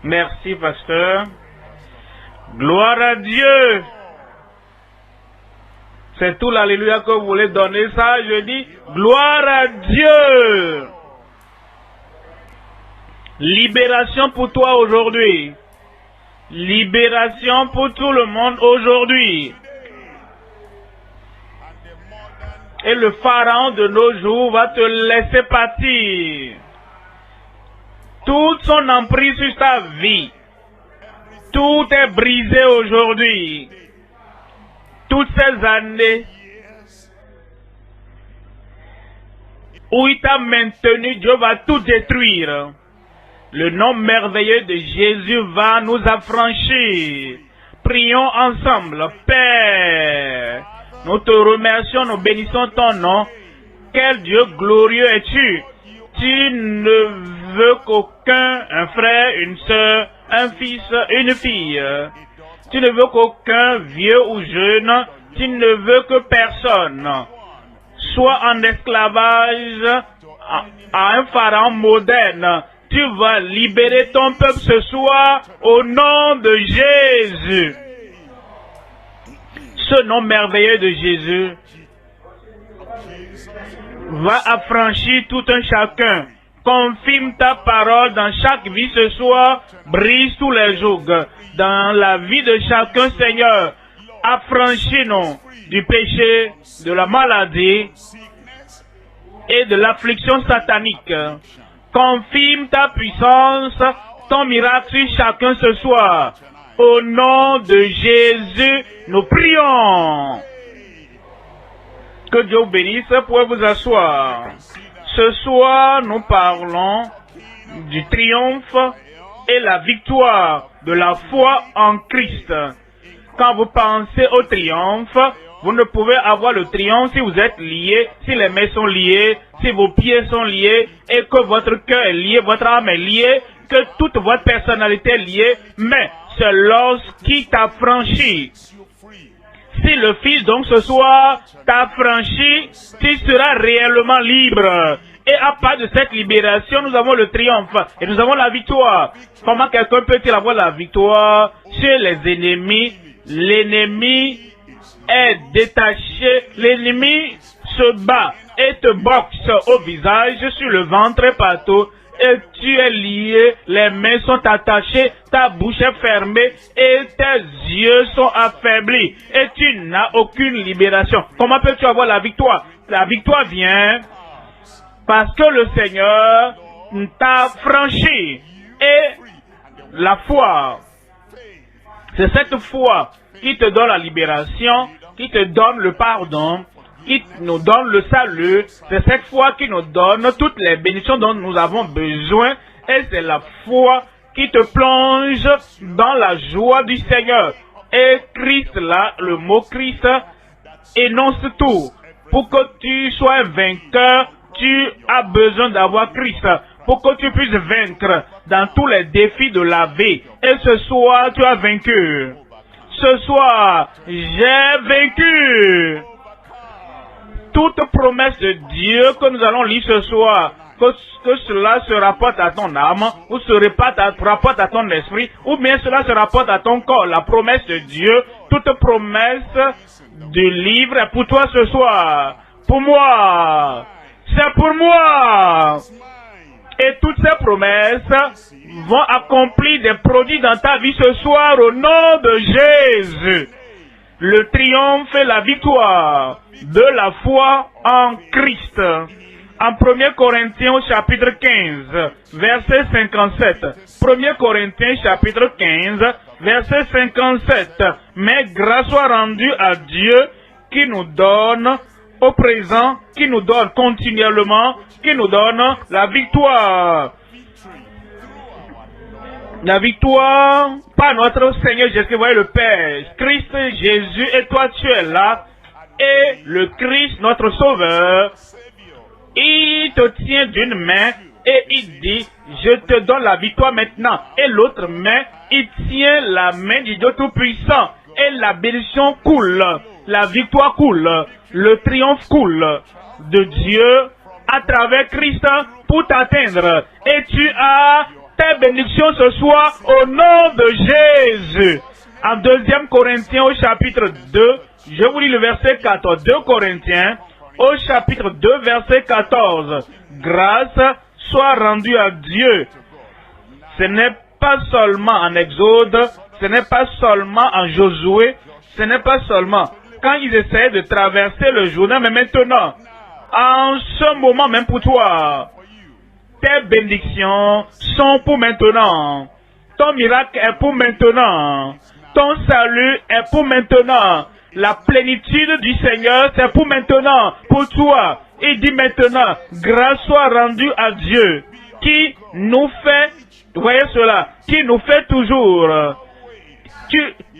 Merci, pasteur. Gloire à Dieu. C'est tout l'alléluia que vous voulez donner ça. Je dis, gloire à Dieu. Libération pour toi aujourd'hui. Libération pour tout le monde aujourd'hui. Et le pharaon de nos jours va te laisser partir. Toute son emprise sur ta vie. Tout est brisé aujourd'hui. Toutes ces années où il t'a maintenu, Dieu va tout détruire. Le nom merveilleux de Jésus va nous affranchir. Prions ensemble. Père, nous te remercions, nous bénissons ton nom. Quel Dieu glorieux es-tu? Tu ne veux qu'aucun, un frère, une sœur, un fils, une fille. Tu ne veux qu'aucun vieux ou jeune. Tu ne veux que personne soit en esclavage à un pharaon moderne. Tu vas libérer ton peuple ce soir au nom de Jésus. Ce nom merveilleux de Jésus va affranchir tout un chacun. Confirme ta parole dans chaque vie ce soir. Brise tous les jougs. Dans la vie de chacun, Seigneur, affranchis-nous du péché, de la maladie et de l'affliction satanique. Confirme ta puissance, ton miracle sur chacun ce soir. Au nom de Jésus, nous prions. Que Dieu vous bénisse, vous pouvez vous asseoir. Ce soir, nous parlons du triomphe et la victoire de la foi en Christ. Quand vous pensez au triomphe, vous ne pouvez avoir le triomphe si vous êtes lié, si les mains sont liées, si vos pieds sont liés, et que votre cœur est lié, votre âme est liée, que toute votre personnalité est liée, mais c'est lorsqu'il t'a franchi. Si le Fils donc ce soir t'a franchi, tu seras réellement libre. Et à part de cette libération, nous avons le triomphe et nous avons la victoire. Comment quelqu'un peut-il avoir la victoire sur les ennemis? L'ennemi est détaché, l'ennemi se bat et te boxe au visage, sur le ventre et partout. Et tu es lié, les mains sont attachées, ta bouche est fermée et tes yeux sont affaiblis. Et tu n'as aucune libération. Comment peux-tu avoir la victoire? La victoire vient parce que le Seigneur t'a franchi. Et la foi, c'est cette foi qui te donne la libération, qui te donne le pardon, qui nous donne le salut. C'est cette foi qui nous donne toutes les bénédictions dont nous avons besoin. Et c'est la foi qui te plonge dans la joie du Seigneur. Et Christ là, le mot Christ, énonce tout. Pour que tu sois un vainqueur, tu as besoin d'avoir Christ. Pour que tu puisses vaincre dans tous les défis de la vie. Et ce soir, tu as vaincu. Ce soir, j'ai vaincu. Toute promesse de Dieu que nous allons lire ce soir, que cela se rapporte à ton âme, ou se rapporte à ton esprit, ou bien cela se rapporte à ton corps. La promesse de Dieu, toute promesse du livre est pour toi ce soir. Pour moi. C'est pour moi. Et toutes ces promesses vont accomplir des produits dans ta vie ce soir au nom de Jésus. Le triomphe et la victoire de la foi en Christ. En 1 Corinthiens au chapitre 15, verset 57. 1 Corinthiens chapitre 15, verset 57. Mais grâce soit rendue à Dieu qui nous donne au présent, qui nous donne continuellement, qui nous donne la victoire. La victoire par notre Seigneur Jésus, voyez le Père, Christ Jésus, et toi tu es là, et le Christ, notre Sauveur, il te tient d'une main et il dit, je te donne la victoire maintenant. Et l'autre main, il tient la main du Dieu Tout-Puissant, et la bénédiction coule, la victoire coule, le triomphe coule de Dieu à travers Christ pour t'atteindre. Et tu as tes bénédictions ce soir au nom de Jésus. En 2 Corinthiens au chapitre 2, je vous lis le verset 14. 2 Corinthiens au chapitre 2, verset 14. Grâce soit rendue à Dieu. Ce n'est pas seulement en Exode, ce n'est pas seulement en Josué, ce n'est pas seulement quand ils essaient de traverser le Jourdain, mais maintenant, en ce moment même pour toi, tes bénédictions sont pour maintenant. Ton miracle est pour maintenant. Ton salut est pour maintenant. La plénitude du Seigneur, c'est pour maintenant, pour toi. Il dit maintenant, grâce soit rendue à Dieu, qui nous fait, voyez cela, qui nous fait toujours.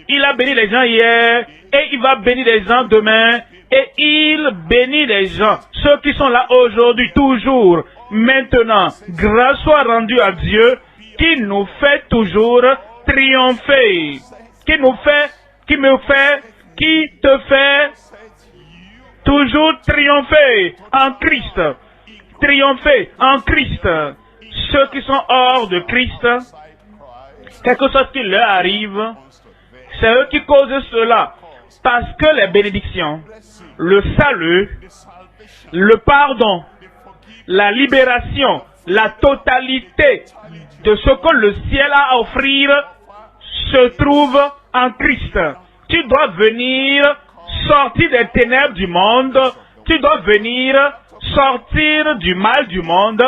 Il a béni les gens hier, et il va bénir les gens demain, et il bénit les gens, ceux qui sont là aujourd'hui, toujours, maintenant. Grâce soit rendue à Dieu, qui nous fait toujours triompher, qui te fait toujours triompher en Christ. Triompher en Christ. Ceux qui sont hors de Christ, quelque chose qui leur arrive, c'est eux qui causent cela. Parce que les bénédictions, le salut, le pardon, la libération, la totalité de ce que le ciel a à offrir se trouve en Christ. Tu dois venir sortir des ténèbres du monde, tu dois venir sortir du mal du monde,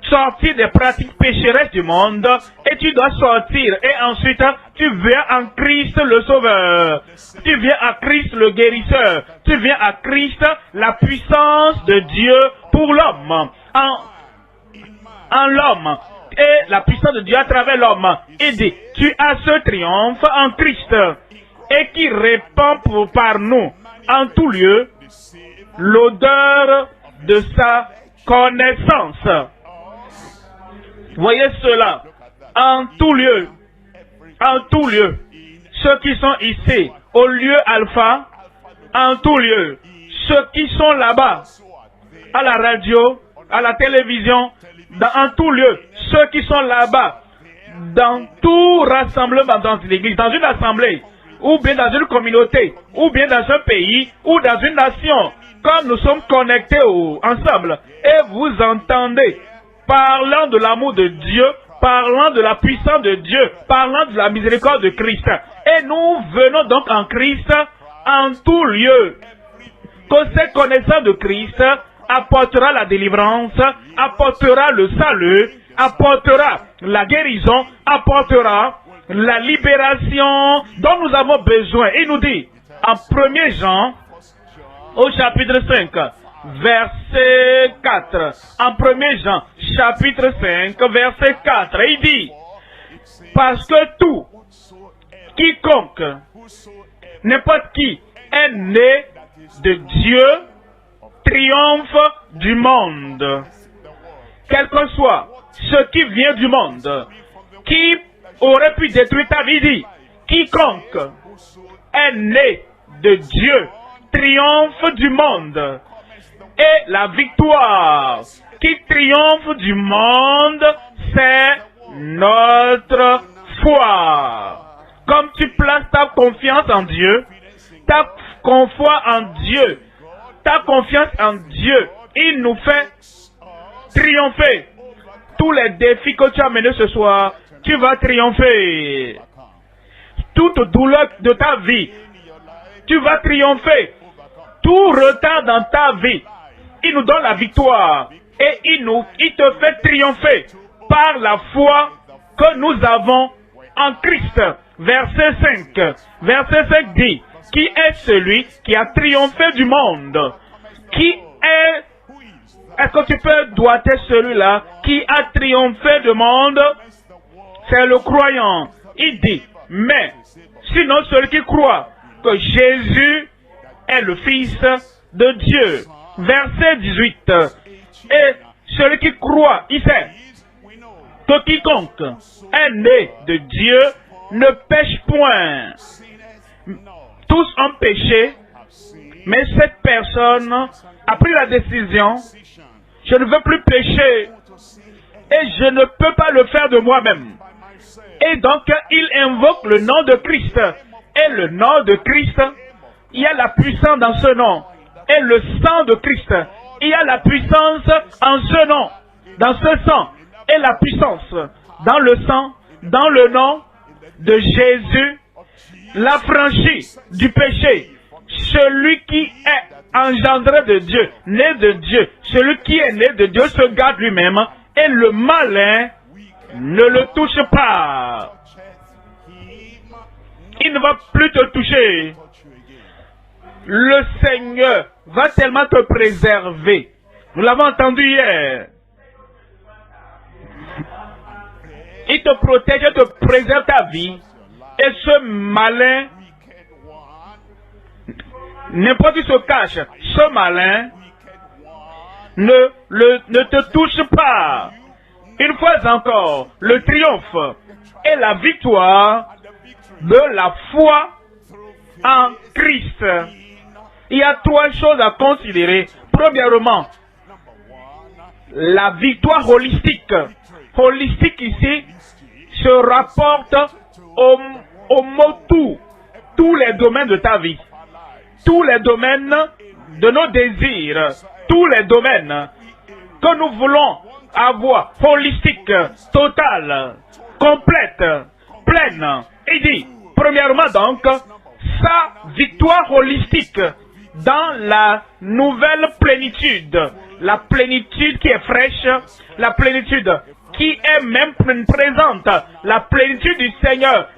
sortir des pratiques pécheresses du monde, et tu dois sortir, et ensuite tu viens en Christ le Sauveur, tu viens à Christ le Guérisseur, tu viens à Christ la puissance de Dieu pour l'homme, en l'homme, et la puissance de Dieu à travers l'homme. Il dit, tu as ce triomphe en Christ, et qui répand par nous, en tout lieu, l'odeur de sa connaissance. Voyez cela, en tout lieu, ceux qui sont ici, au lieu alpha, en tout lieu, ceux qui sont là-bas, à la radio, à la télévision, en tout lieu, ceux qui sont là-bas, dans tout rassemblement dans l'église, dans une assemblée, ou bien dans une communauté, ou bien dans un pays, ou dans une nation, comme nous sommes connectés ensemble, et vous entendez, parlant de l'amour de Dieu, parlant de la puissance de Dieu, parlant de la miséricorde de Christ. Et nous venons donc en Christ en tout lieu. Que cette connaissance de Christ apportera la délivrance, apportera le salut, apportera la guérison, apportera la libération dont nous avons besoin. Il nous dit, en 1 Jean, au chapitre 5, verset 4. En 1 Jean, chapitre 5, verset 4, il dit, parce que tout, quiconque, n'importe qui, est né de Dieu, triomphe du monde. Quel que soit ce qui vient du monde, qui aurait pu détruire ta vie, dit, quiconque est né de Dieu, triomphe du monde. Et la victoire qui triomphe du monde, c'est notre foi. Comme tu places ta confiance en Dieu, ta foi en Dieu, ta confiance en Dieu, il nous fait triompher. Tous les défis que tu as menés ce soir, tu vas triompher. Toute douleur de ta vie, tu vas triompher. Tout retard dans ta vie, il nous donne la victoire et il te fait triompher par la foi que nous avons en Christ. Verset 5. Verset 5 dit, qui est celui qui a triomphé du monde? Est-ce que tu peux doiter celui-là qui a triomphé du monde? C'est le croyant. Il dit, mais sinon celui qui croit que Jésus est le Fils de Dieu. Verset 18. Et celui qui croit, il sait que quiconque est né de Dieu ne pêche point. Tous ont péché, mais cette personne a pris la décision, je ne veux plus pécher. et je ne peux pas le faire de moi-même. Et donc, il invoque le nom de Christ. Et le nom de Christ, il y a la puissance dans ce nom. Et le sang de Christ, il y a la puissance en ce nom, dans ce sang. Et la puissance dans le sang, dans le nom de Jésus, l'affranchi du péché. Celui qui est engendré de Dieu, né de Dieu, celui qui est né de Dieu se garde lui-même et le malin ne le touche pas. Il ne va plus te toucher. Le Seigneur va tellement te préserver. Nous l'avons entendu hier. Il te protège, il te préserve ta vie. Et ce malin, n'importe qui se cache, ce malin ne te touche pas. Une fois encore, le triomphe et la victoire de la foi en Christ. Il y a trois choses à considérer. Premièrement, la victoire holistique. Holistique ici se rapporte au mot tout. Tous les domaines de ta vie. Tous les domaines de nos désirs. Tous les domaines que nous voulons avoir. Holistique, totale, complète, pleine. Il dit, premièrement donc, sa victoire holistique dans la nouvelle plénitude. La plénitude qui est fraîche, la plénitude qui est même présente, la plénitude du Seigneur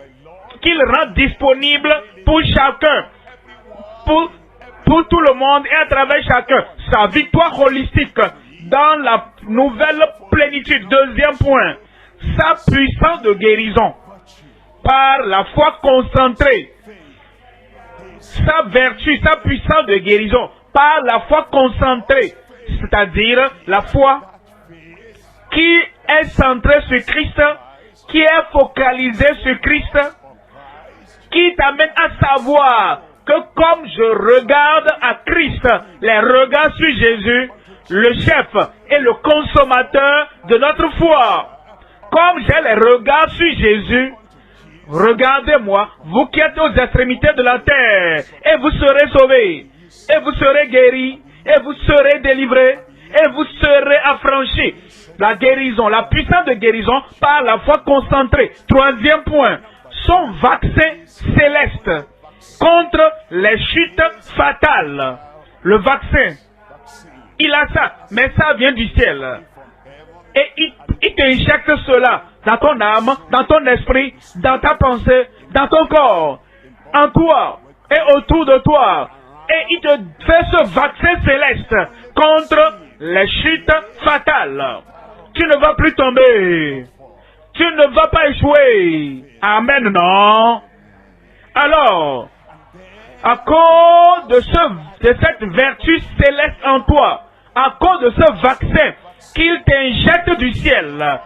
qu'il rend disponible pour chacun, pour tout le monde et à travers chacun. Sa victoire holistique dans la nouvelle plénitude. Deuxième point, sa puissance de guérison par la foi concentrée. Sa vertu, sa puissance de guérison par la foi concentrée, c'est-à-dire la foi qui est centrée sur Christ, qui est focalisée sur Christ, qui t'amène à savoir que comme je regarde à Christ, les regards sur Jésus, le chef et le consommateur de notre foi, comme j'ai les regards sur Jésus, regardez-moi, vous qui êtes aux extrémités de la terre, et vous serez sauvés, et vous serez guéris, et vous serez délivrés, et vous serez affranchis. La guérison, la puissance de guérison par la foi concentrée. Troisième point, son vaccin céleste contre les chutes fatales. Le vaccin, il a ça, mais ça vient du ciel. Et il t'injecte cela dans ton âme, dans ton esprit, dans ta pensée, dans ton corps, en toi et autour de toi. Et il te fait ce vaccin céleste contre les chutes fatales. Tu ne vas plus tomber. Tu ne vas pas échouer. Amen, non? Alors, à cause de cette vertu céleste en toi, à cause de ce vaccin qu'il t'injecte du ciel,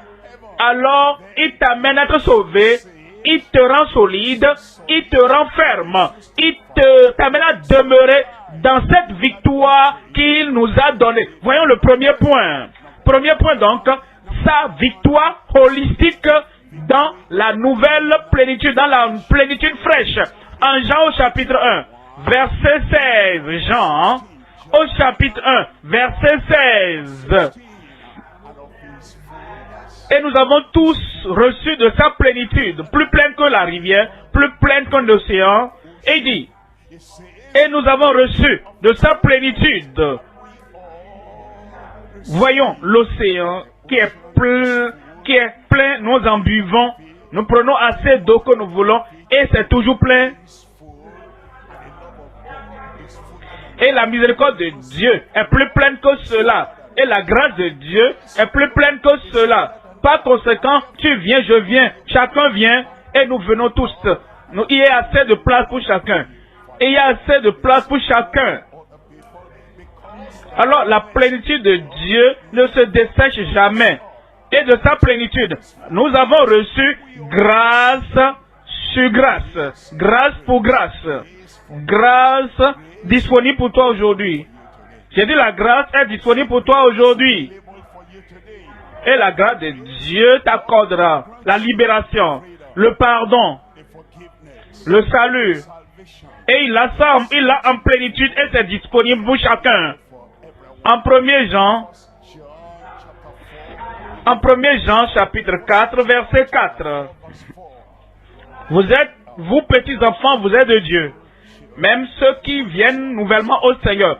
alors il t'amène à être sauvé, il te rend solide, il te rend ferme, il t'amène à demeurer dans cette victoire qu'il nous a donnée. Voyons le premier point. Premier point donc, sa victoire holistique dans la nouvelle plénitude, dans la plénitude fraîche. En Jean au chapitre 1, verset 16. Jean au chapitre 1, verset 16. Et nous avons tous reçu de sa plénitude, plus pleine que la rivière, plus pleine qu'un océan. Et il dit, et nous avons reçu de sa plénitude. Voyons l'océan qui est plein, nous en buvons, nous prenons assez d'eau que nous voulons, et c'est toujours plein. Et la miséricorde de Dieu est plus pleine que cela. Et la grâce de Dieu est plus pleine que cela. Par conséquent, tu viens, je viens, chacun vient, et nous venons tous. Il y a assez de place pour chacun. Et il y a assez de place pour chacun. Alors, la plénitude de Dieu ne se dessèche jamais. Et de sa plénitude, nous avons reçu grâce sur grâce. Grâce pour grâce. Grâce disponible pour toi aujourd'hui. J'ai dit la grâce est disponible pour toi aujourd'hui. Et la grâce de Dieu t'accordera la libération, le pardon, le salut. Et il l'a en plénitude et c'est disponible pour chacun. En 1 Jean chapitre 4, verset 4. Vous petits enfants, vous êtes de Dieu. Même ceux qui viennent nouvellement au Seigneur.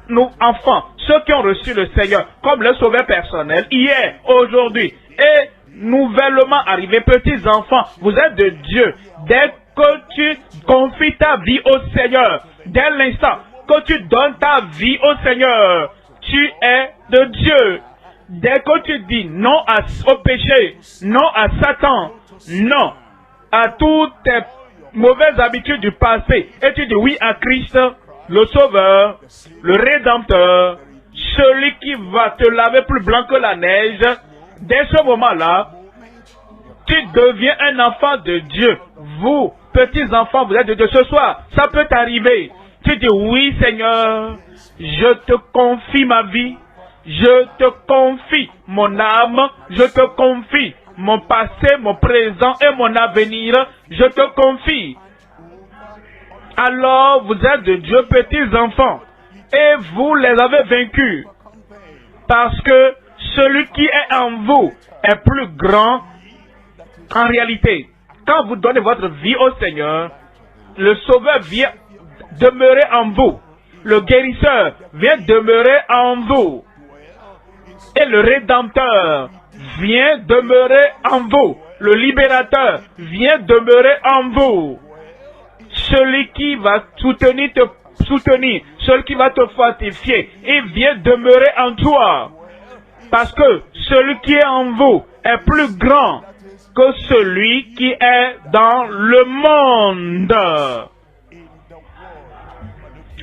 Nous, enfants, ceux qui ont reçu le Seigneur comme le sauveur personnel, hier, aujourd'hui, et nouvellement arrivés, petits enfants, vous êtes de Dieu. Dès que tu confies ta vie au Seigneur, dès l'instant que tu donnes ta vie au Seigneur, tu es de Dieu. Dès que tu dis non au péché, non à Satan, non à toutes tes mauvaises habitudes du passé, et tu dis oui à Christ, le Sauveur, le Rédempteur, celui qui va te laver plus blanc que la neige, dès ce moment-là, tu deviens un enfant de Dieu. Vous, petits enfants, vous êtes de Dieu. Ce soir, ça peut t'arriver. Tu dis oui Seigneur, je te confie ma vie, je te confie mon âme, je te confie mon passé, mon présent et mon avenir, je te confie. Alors vous êtes de Dieu, petits enfants, et vous les avez vaincus, parce que celui qui est en vous est plus grand en réalité. Quand vous donnez votre vie au Seigneur, le Sauveur vient demeurer en vous, le guérisseur vient demeurer en vous, et le Rédempteur vient demeurer en vous, le Libérateur vient demeurer en vous. Celui qui va te soutenir, celui qui va te fortifier, il vient demeurer en toi. Parce que celui qui est en vous est plus grand que celui qui est dans le monde.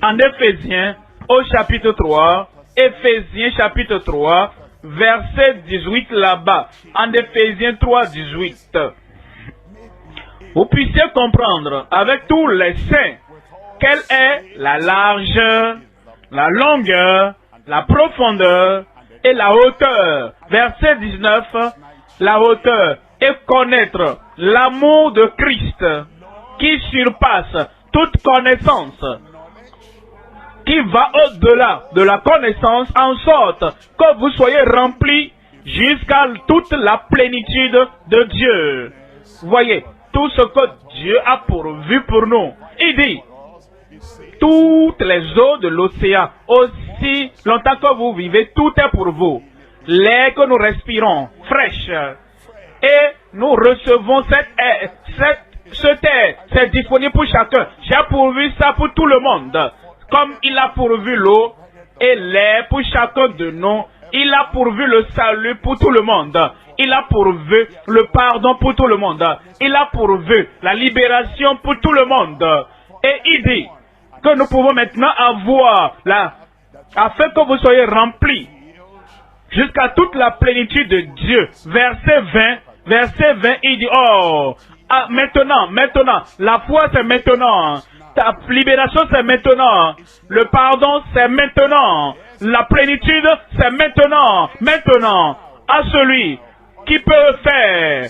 En Éphésiens, au chapitre 3, Éphésiens chapitre 3, verset 18 là-bas, en Éphésiens 3, 18. Vous puissiez comprendre avec tous les saints quelle est la largeur, la longueur, la profondeur et la hauteur. Verset 19, la hauteur et connaître l'amour de Christ qui surpasse toute connaissance, qui va au-delà de la connaissance en sorte que vous soyez remplis jusqu'à toute la plénitude de Dieu. Voyez, tout ce que Dieu a pourvu pour nous. Il dit, toutes les eaux de l'océan, aussi longtemps que vous vivez, tout est pour vous. L'air que nous respirons, fraîche, et nous recevons cette air, c'est disponible pour chacun. J'ai pourvu ça pour tout le monde. Comme il a pourvu l'eau et l'air pour chacun de nous, il a pourvu le salut pour tout le monde. Il a pourvu le pardon pour tout le monde. Il a pourvu la libération pour tout le monde. Et il dit que nous pouvons maintenant avoir afin que vous soyez remplis jusqu'à toute la plénitude de Dieu. Verset 20, il dit, maintenant, la foi c'est maintenant. Ta libération, c'est maintenant. Le pardon, c'est maintenant. La plénitude, c'est maintenant. Maintenant, à celui qui peut faire,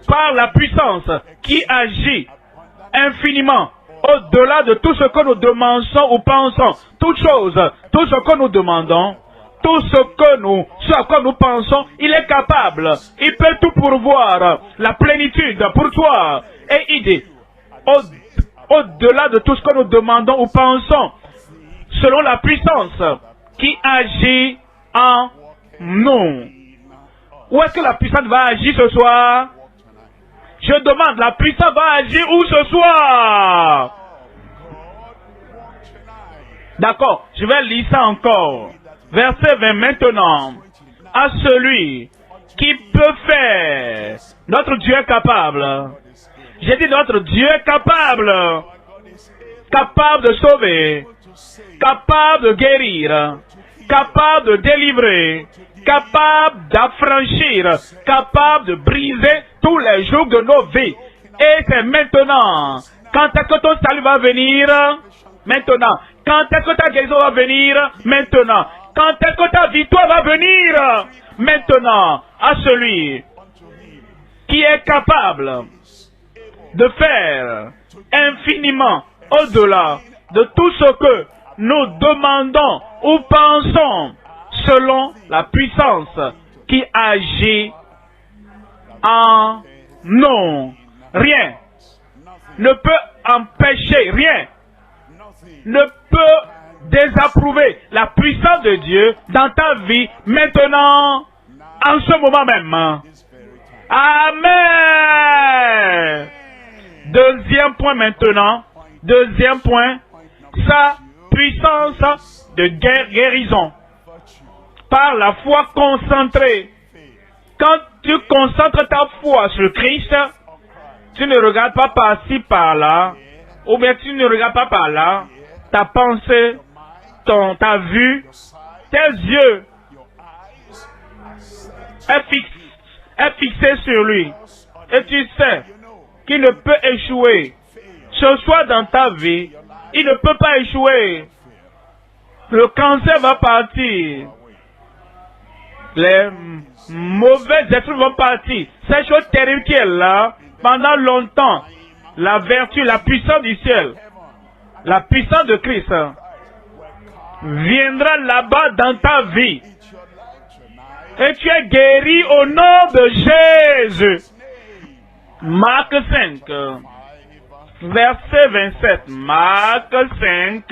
par la puissance, qui agit infiniment, au-delà de tout ce que nous demandons ou pensons, toute chose, tout ce que nous demandons, tout ce à quoi nous pensons, il est capable. Il peut tout pourvoir. La plénitude pour toi. Et il dit, au-delà de tout ce que nous demandons ou pensons, selon la puissance qui agit en nous. Où est-ce que la puissance va agir ce soir? Je demande, la puissance va agir où ce soir? D'accord, je vais lire ça encore. Verset 20 maintenant. À celui qui peut faire, notre Dieu est capable. J'ai dit notre Dieu est capable. Capable de sauver. Capable de guérir. Capable de délivrer. Capable d'affranchir. Capable de briser tous les jours de nos vies. Et c'est maintenant. Quand est-ce que ton salut va venir? Maintenant. Quand est-ce que ta guérison va venir? Maintenant. Quand est-ce que ta victoire va venir? maintenant à celui qui est capable de faire infiniment au-delà de tout ce que nous demandons ou pensons selon la puissance qui agit en nous. Rien ne peut empêcher, rien ne peut désapprouver la puissance de Dieu dans ta vie maintenant, en ce moment même. Amen. Deuxième point maintenant. Deuxième point. Sa puissance de guérison. Par la foi concentrée. Quand tu concentres ta foi sur Christ, tu ne regardes pas par-ci, par-là, ou bien tu ne regardes pas par là, ta pensée, ta vue, tes yeux est fixé sur lui. Et tu sais qu'il ne peut échouer. Ce soit dans ta vie, il ne peut pas échouer. Le cancer va partir. Les mauvais esprits vont partir. Cette chose terrible qui est là, pendant longtemps, la vertu, la puissance du ciel, la puissance de Christ viendra là-bas dans ta vie. Et tu es guéri au nom de Jésus. Marc 5, verset 27. Marc 5,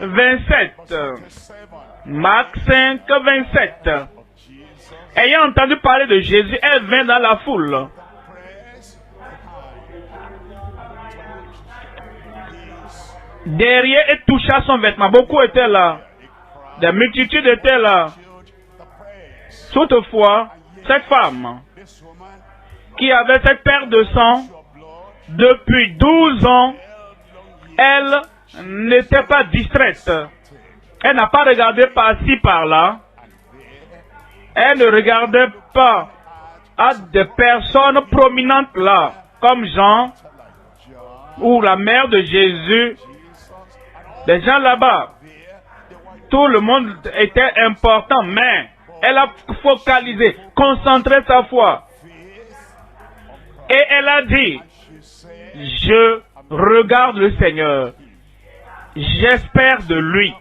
27. Marc 5, 27. Ayant entendu parler de Jésus, elle vint dans la foule. Derrière et toucha son vêtement. Beaucoup étaient là. Des multitudes étaient là. Toutefois, cette femme qui avait cette perte de sang depuis 12 ans, elle n'était pas distraite. Elle n'a pas regardé par-ci, par-là. Elle ne regardait pas à des personnes prominentes là, comme Jean ou la mère de Jésus. Des gens là-bas. Tout le monde était important, mais elle a focalisé, concentré sa foi. Et elle a dit, je regarde le Seigneur. J'espère de lui.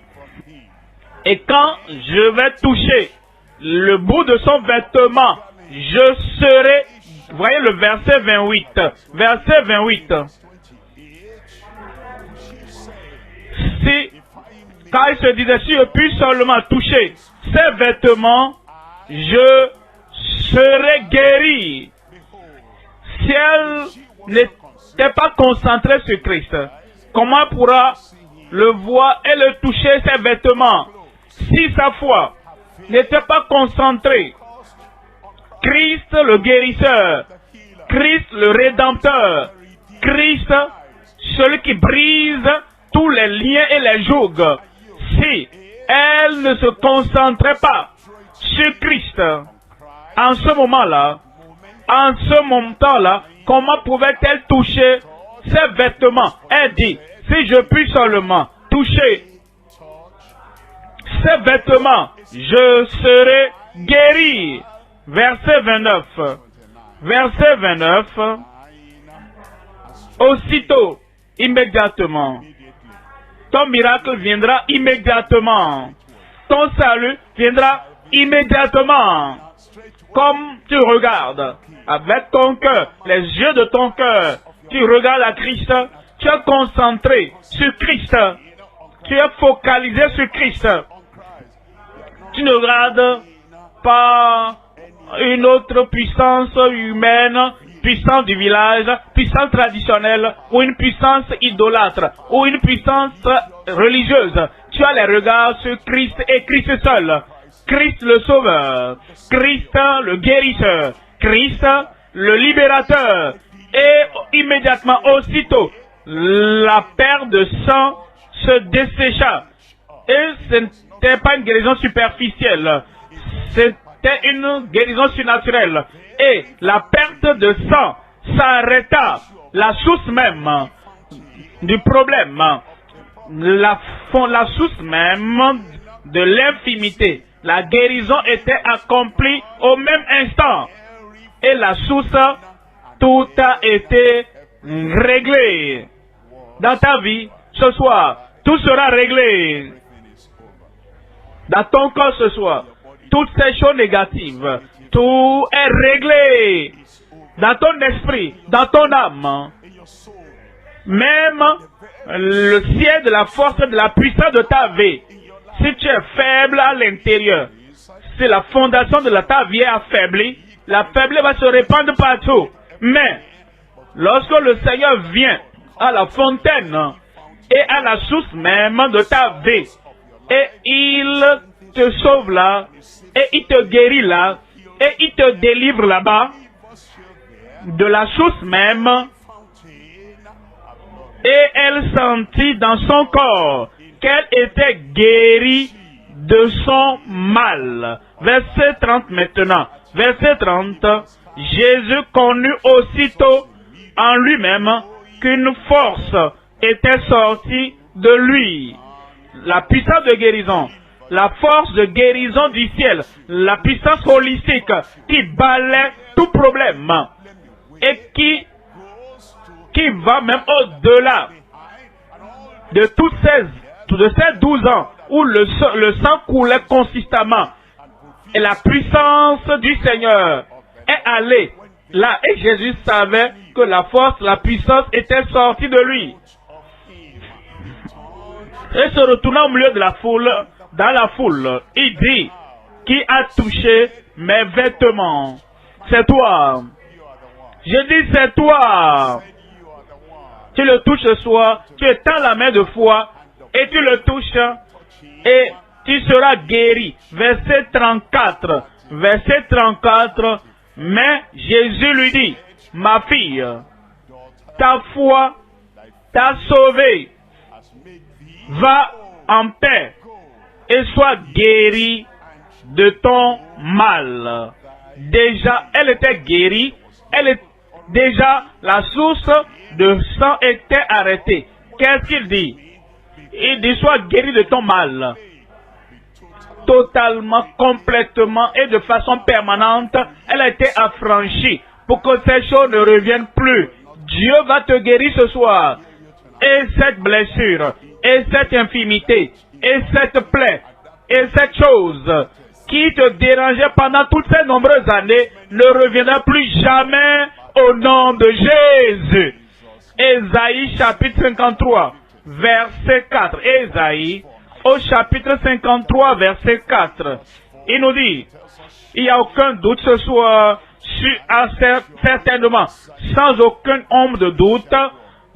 Et quand je vais toucher le bout de son vêtement, je serai... Voyez le verset 28. Verset 28. Quand il se disait, si je puis seulement toucher ses vêtements, je serai guéri. Si elle n'était pas concentrée sur Christ, comment pourra le voir et le toucher ses vêtements? Si sa foi n'était pas concentrée, Christ le guérisseur, Christ le rédempteur, Christ celui qui brise tous les liens et les jougs, si elle ne se concentrait pas sur Christ, en ce moment-là, comment pouvait-elle toucher ses vêtements? Elle dit, si je puis seulement toucher ses vêtements, je serai guéri. Verset 29. Verset 29. Aussitôt, immédiatement, ton miracle viendra immédiatement. Ton salut viendra immédiatement. Comme tu regardes avec ton cœur, les yeux de ton cœur, tu regardes à Christ, tu es concentré sur Christ, tu es focalisé sur Christ. Tu ne regardes pas une autre puissance humaine, puissance du village, puissance traditionnelle, ou une puissance idolâtre, ou une puissance religieuse. Tu as les regards sur Christ et Christ seul. Christ le Sauveur, Christ le guérisseur, Christ le libérateur. Et immédiatement, aussitôt, la perte de sang se dessécha. Et ce n'était pas une guérison superficielle, c'était une guérison surnaturelle. Et la perte de sang s'arrêta. La source même du problème, la source même de l'infimité, La guérison était accomplie au même instant. Et la source, tout a été réglé. Dans ta vie, ce soir, tout sera réglé. Dans ton corps ce soir, toutes ces choses négatives, tout est réglé. Dans ton esprit, dans ton âme. Même le ciel de la force, de la puissance de ta vie. Si tu es faible à l'intérieur, si la fondation de ta vie est affaiblie, la faiblesse va se répandre partout. Mais, lorsque le Seigneur vient à la fontaine et à la source même de ta vie, et il te sauve là, et il te guérit là, et il te délivre là-bas, de la source même, et elle sentit dans son corps qu'elle était guérie de son mal. Verset 30 maintenant. Verset 30. Jésus connut aussitôt en lui-même qu'une force était sortie de lui. La puissance de guérison, la force de guérison du ciel, la puissance holistique qui balaie tout problème et qui va même au-delà de ces 12 ans où le sang coulait consistamment. Et la puissance du Seigneur est allée là. Et Jésus savait que la force, la puissance était sortie de lui. Et se retournant au milieu de la foule, dans la foule, il dit, qui a touché mes vêtements? C'est toi. Je dis, c'est toi. Tu le touches ce soir, tu étends la main de foi et tu le touches et tu seras guéri. Verset 34. Verset 34. Mais Jésus lui dit, ma fille, ta foi t'a sauvée. Va en paix et sois guérie de ton mal. Déjà, elle était guérie. Déjà, la source de sang était arrêtée. Qu'est-ce qu'il dit? Il dit, sois guéri de ton mal. Totalement, complètement et de façon permanente, elle a été affranchie pour que ces choses ne reviennent plus. Dieu va te guérir ce soir. Et cette blessure, et cette infirmité, et cette plaie, et cette chose qui te dérangeait pendant toutes ces nombreuses années ne reviendra plus jamais au nom de Jésus. Ésaïe chapitre 53, verset 4. Ésaïe au chapitre 53, verset 4. Il nous dit, il n'y a aucun doute ce soir, certainement, sans aucune ombre de doute,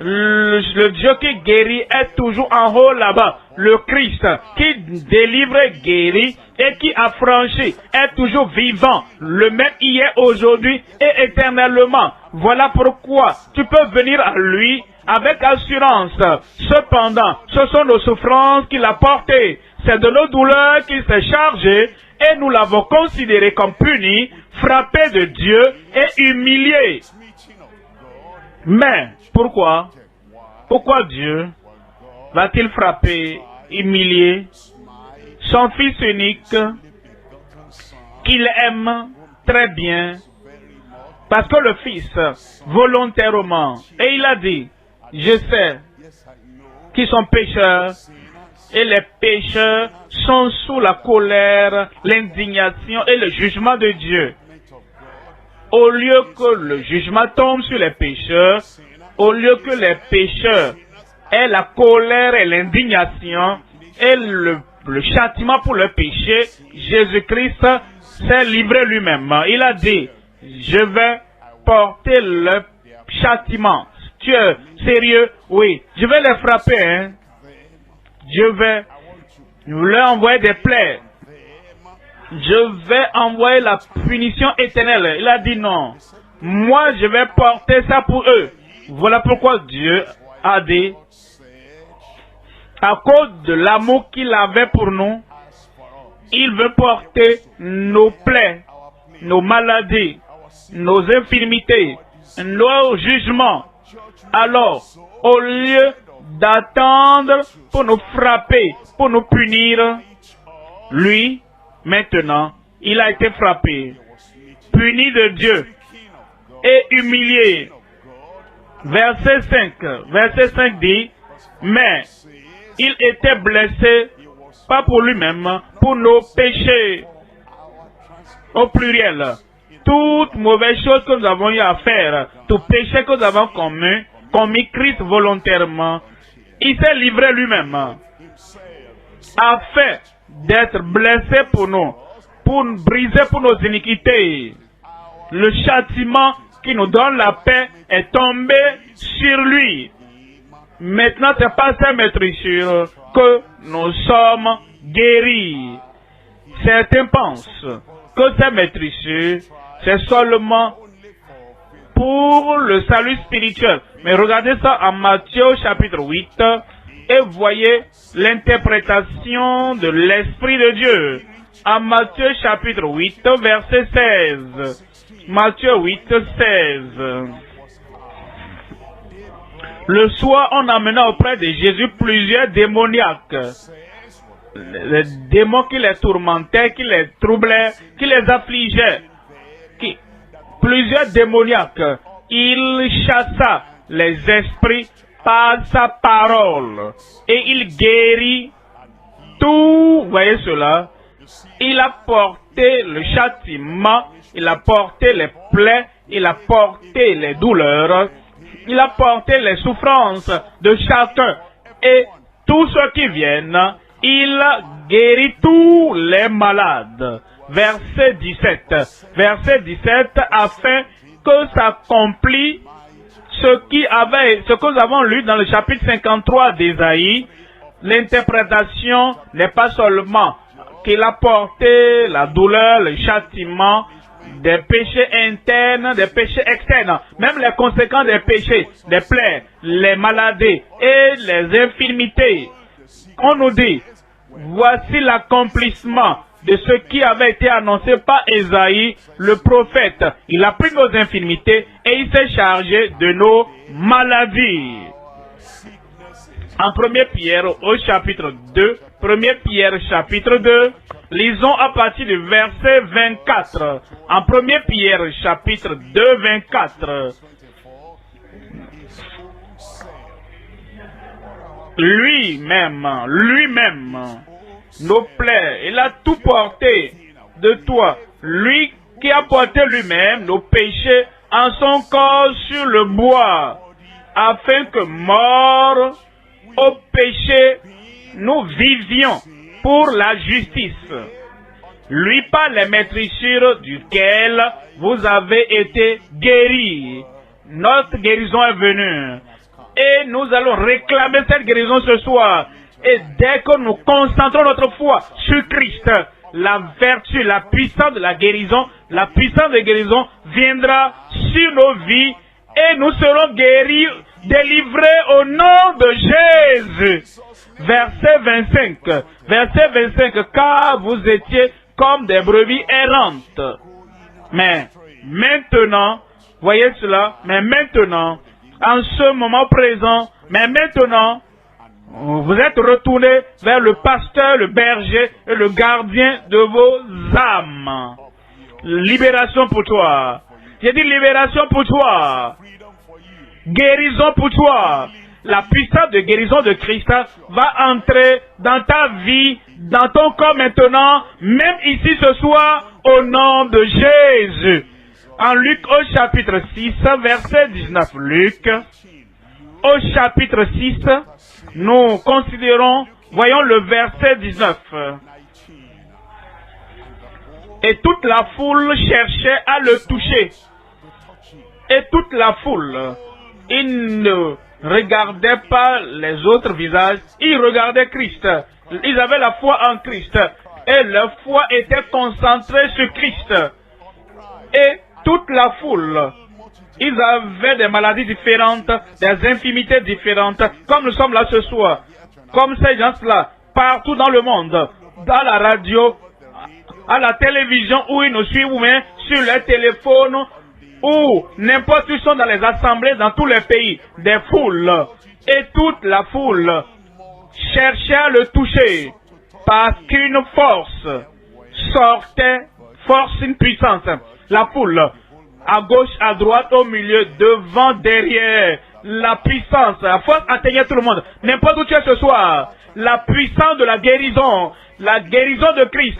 le Dieu qui guérit est toujours en haut là-bas. Le Christ qui délivre et guérit et qui affranchit est toujours vivant. Le même hier, aujourd'hui et éternellement. Voilà pourquoi tu peux venir à lui avec assurance. Cependant, ce sont nos souffrances qu'il a portées. C'est de nos douleurs qu'il s'est chargé et nous l'avons considéré comme puni, frappé de Dieu et humilié. Mais, pourquoi? Pourquoi Dieu va-t-il frapper, humilier son Fils unique qu'il aime très bien? Parce que le Fils, volontairement, et il a dit, je sais qu'ils sont pécheurs, et les pécheurs sont sous la colère, l'indignation et le jugement de Dieu. Au lieu que le jugement tombe sur les pécheurs, au lieu que les pécheurs aient la colère et l'indignation et le châtiment pour le péché, Jésus-Christ s'est livré lui-même. Il a dit, je vais porter le châtiment. Tu es sérieux? Oui. Je vais les frapper. Hein? Je vais leur envoyer des plaies. Je vais envoyer la punition éternelle. Il a dit non. Moi, je vais porter ça pour eux. Voilà pourquoi Dieu a dit, à cause de l'amour qu'il avait pour nous, il veut porter nos plaies, nos maladies, nos infirmités, nos jugements. Alors, au lieu d'attendre pour nous frapper, pour nous punir, lui, Maintenant, il a été frappé, puni de Dieu et humilié. Verset 5 dit, mais il était blessé, pas pour lui-même, pour nos péchés. Au pluriel, toute mauvaise chose que nous avons eu à faire, tout péché que nous avons commis Christ volontairement, il s'est livré lui-même, afin d'être blessé pour nous, pour briser pour nos iniquités. Le châtiment qui nous donne la paix est tombé sur lui. Maintenant, c'est pas sa maîtrise que nous sommes guéris. Certains pensent que cette maîtrise, c'est seulement pour le salut spirituel. Mais regardez ça en Matthieu chapitre 8 et voyez l'interprétation de l'Esprit de Dieu. En Matthieu chapitre 8, verset 16. Matthieu 8, 16. Le soir, on amena auprès de Jésus plusieurs démoniaques. Les démons qui les tourmentaient, qui les troublaient, qui les affligeaient. Plusieurs démoniaques. Il chassa les esprits par sa parole. Et il guérit tout. Vous voyez cela? Il a porté le châtiment, il a porté les plaies, il a porté les douleurs, il a porté les souffrances de chacun. Et tous ceux qui viennent, il guérit tous les malades. Verset 17. Verset 17, afin que s'accomplisse ce que nous avons lu dans le chapitre 53 d'Ésaïe. L'interprétation n'est pas seulement qu'il a porté la douleur, le châtiment, des péchés internes, des péchés externes, même les conséquences des péchés, des plaies, les maladies et les infirmités. On nous dit, voici l'accomplissement de ce qui avait été annoncé par Ésaïe, le prophète. Il a pris nos infirmités et il s'est chargé de nos maladies. En 1 Pierre au chapitre 2, 1 Pierre chapitre 2, lisons à partir du verset 24. En 1 Pierre chapitre 2, 24. Lui-même, nos plaies, il a tout porté de toi. Lui qui a porté lui-même nos péchés en son corps sur le bois, afin que mort au péché, nous vivions pour la justice. Lui par les maîtrisures duquel vous avez été guéris. Notre guérison est venue. Et nous allons réclamer cette guérison ce soir. Et dès que nous concentrons notre foi sur Christ, la vertu, la puissance de la guérison viendra sur nos vies et nous serons guéris, délivrés au nom de Jésus. Verset 25, car vous étiez comme des brebis errantes. Mais maintenant, voyez cela, en ce moment présent, vous êtes retournés vers le pasteur, le berger et le gardien de vos âmes. Libération pour toi. J'ai dit libération pour toi. Guérison pour toi. La puissance de guérison de Christ va entrer dans ta vie, dans ton corps maintenant, même ici ce soir, au nom de Jésus. En Luc au chapitre 6, verset 19. Luc, au chapitre 6, nous considérons, voyons le verset 19. Et toute la foule cherchait à le toucher. Et toute la foule, ils ne regardaient pas les autres visages, ils regardaient Christ. Ils avaient la foi en Christ. Et leur foi était concentrée sur Christ. Et toute la foule, ils avaient des maladies différentes, des infirmités différentes, comme nous sommes là ce soir. Comme ces gens-là, partout dans le monde, dans la radio, à la télévision, où ils nous suivent, ou bien sur les téléphones, ou n'importe où ils sont dans les assemblées, dans tous les pays, des foules. Et toute la foule cherchait à le toucher, parce qu'une force sortait force, une puissance. La foule, à gauche, à droite, au milieu, devant, derrière. La puissance, la force atteignait tout le monde. N'importe où tu es ce soir, la puissance de la guérison de Christ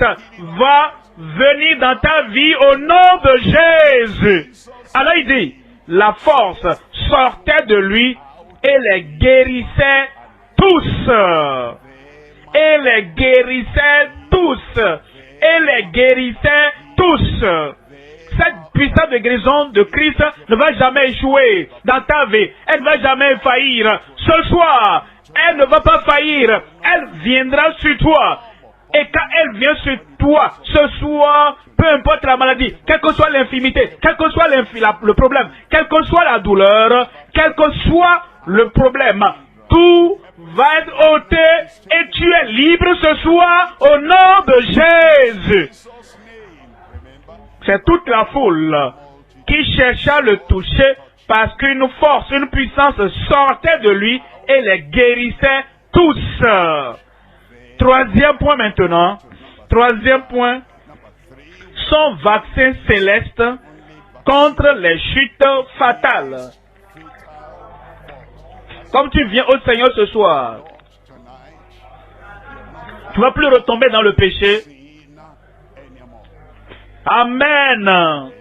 va venir dans ta vie au nom de Jésus. Alors il dit, la force sortait de lui et les guérissait tous. Et les guérissait tous. Et les guérissait tous. Cette puissance de guérison de Christ ne va jamais échouer dans ta vie. Elle ne va jamais faillir. Ce soir, elle ne va pas faillir. Elle viendra sur toi. Et quand elle vient sur toi, ce soir, peu importe la maladie, quelle que soit l'infimité, quel que soit le problème, quelle que soit la douleur, quel que soit le problème, tout va être ôté et tu es libre ce soir au nom de Jésus. C'est toute la foule qui chercha à le toucher parce qu'une force, une puissance sortait de lui et les guérissait tous. Troisième point maintenant. Troisième point. Son vaccin céleste contre les chutes fatales. Comme tu viens au Seigneur ce soir, tu ne vas plus retomber dans le péché. Amen.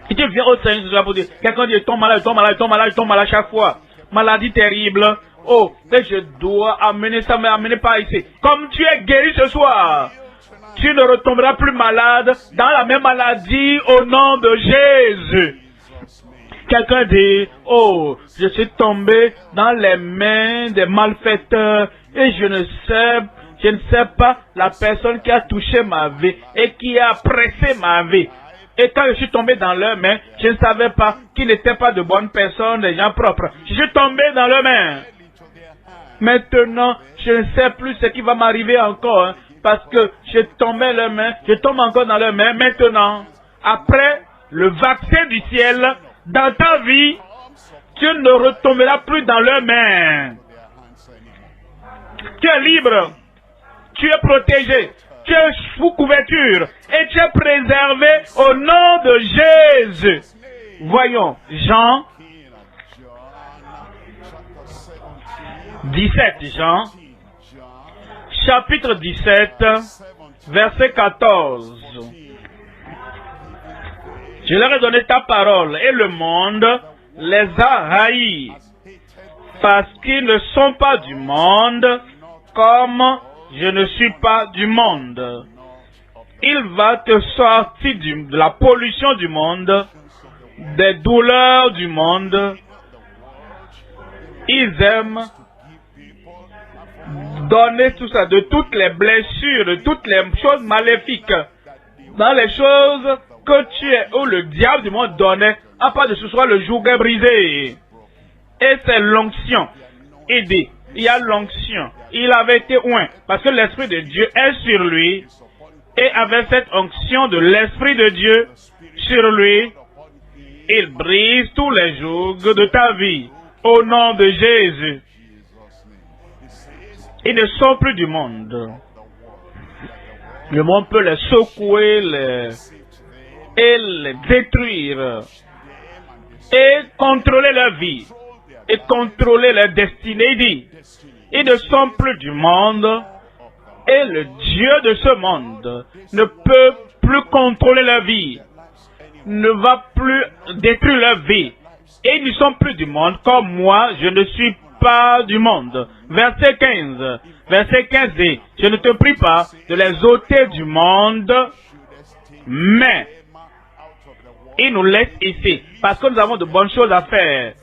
Et tu viens au Seigneur ce soir pour dire, quelqu'un dit, tombe malade chaque fois. Maladie terrible. Oh, mais je dois amener ça, mais amenez pas ici. Comme tu es guéri ce soir, tu ne retomberas plus malade dans la même maladie au nom de Jésus. Quelqu'un dit, oh, je suis tombé dans les mains des malfaiteurs et je ne sais pas la personne qui a touché ma vie et qui a pressé ma vie. Et quand je suis tombé dans leurs mains, je ne savais pas qu'ils n'étaient pas de bonnes personnes, des gens propres. Je suis tombé dans leurs mains. Maintenant, je ne sais plus ce qui va m'arriver encore, hein, parce que je tombais dans leurs mains, je tombe encore dans leurs mains. Maintenant, après le vaccin du ciel, dans ta vie, tu ne retomberas plus dans leurs mains. Tu es libre, tu es protégé. Tu es sous couverture et tu es préservé au nom de Jésus. Voyons, Jean 17, Jean, chapitre 17, verset 14. Je leur ai donné ta parole et le monde les a haïs parce qu'ils ne sont pas du monde comme je ne suis pas du monde. Il va te sortir de la pollution du monde, des douleurs du monde. Ils aiment donner tout ça, de toutes les blessures, de toutes les choses maléfiques, dans les choses que tu es, où le diable du monde donnait, à part de ce soir le joug est brisé. Et c'est l'onction. Aidé. Il y a l'onction. Il avait été oint parce que l'Esprit de Dieu est sur lui. Et avec cette onction de l'Esprit de Dieu sur lui, il brise tous les jougs de ta vie. Au nom de Jésus. Ils ne sont plus du monde. Le monde peut les secouer et les détruire. Et contrôler leur vie. Et contrôler leur destinée. Il dit, ils ne sont plus du monde et le Dieu de ce monde ne peut plus contrôler leur vie, ne va plus détruire leur vie. Et ils ne sont plus du monde comme moi, je ne suis pas du monde. Verset 15. Verset 15 dit, je ne te prie pas de les ôter du monde, mais il nous laisse ici parce que nous avons de bonnes choses à faire.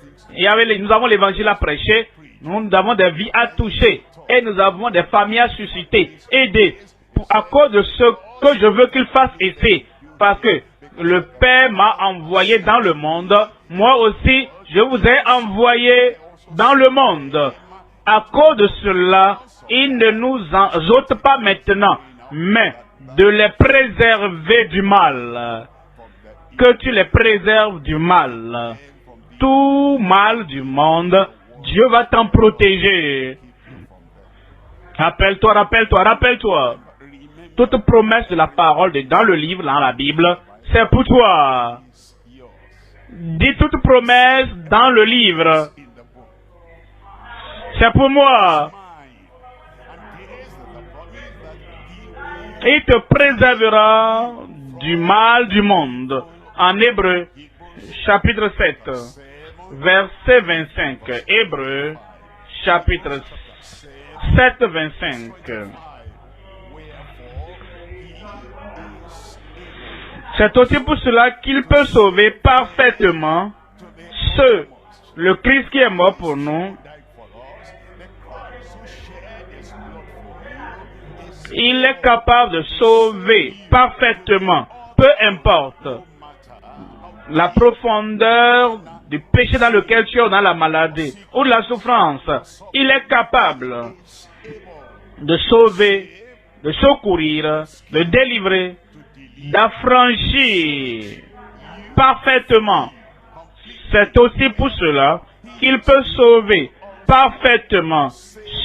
Nous avons l'évangile à prêcher, nous avons des vies à toucher et nous avons des familles à susciter, aider à cause de ce que je veux qu'il fasse ici. Parce que le Père m'a envoyé dans le monde, moi aussi je vous ai envoyé dans le monde. À cause de cela, il ne nous en ôte pas maintenant, mais de les préserver du mal. Que tu les préserves du mal. Tout mal du monde, Dieu va t'en protéger. Rappelle-toi, rappelle-toi, rappelle-toi. Toute promesse de la parole dans le livre, dans la Bible, c'est pour toi. Dis toute promesse dans le livre. C'est pour moi. Il te préservera du mal du monde. En Hébreu, chapitre 7, verset 25. Hébreu, chapitre 7, 25. C'est aussi pour cela qu'il peut sauver parfaitement ceux, le Christ qui est mort pour nous. Il est capable de sauver parfaitement, peu importe la profondeur du péché dans lequel tu es, dans la maladie ou de la souffrance. Il est capable de sauver, de secourir, de délivrer, d'affranchir parfaitement. C'est aussi pour cela qu'il peut sauver parfaitement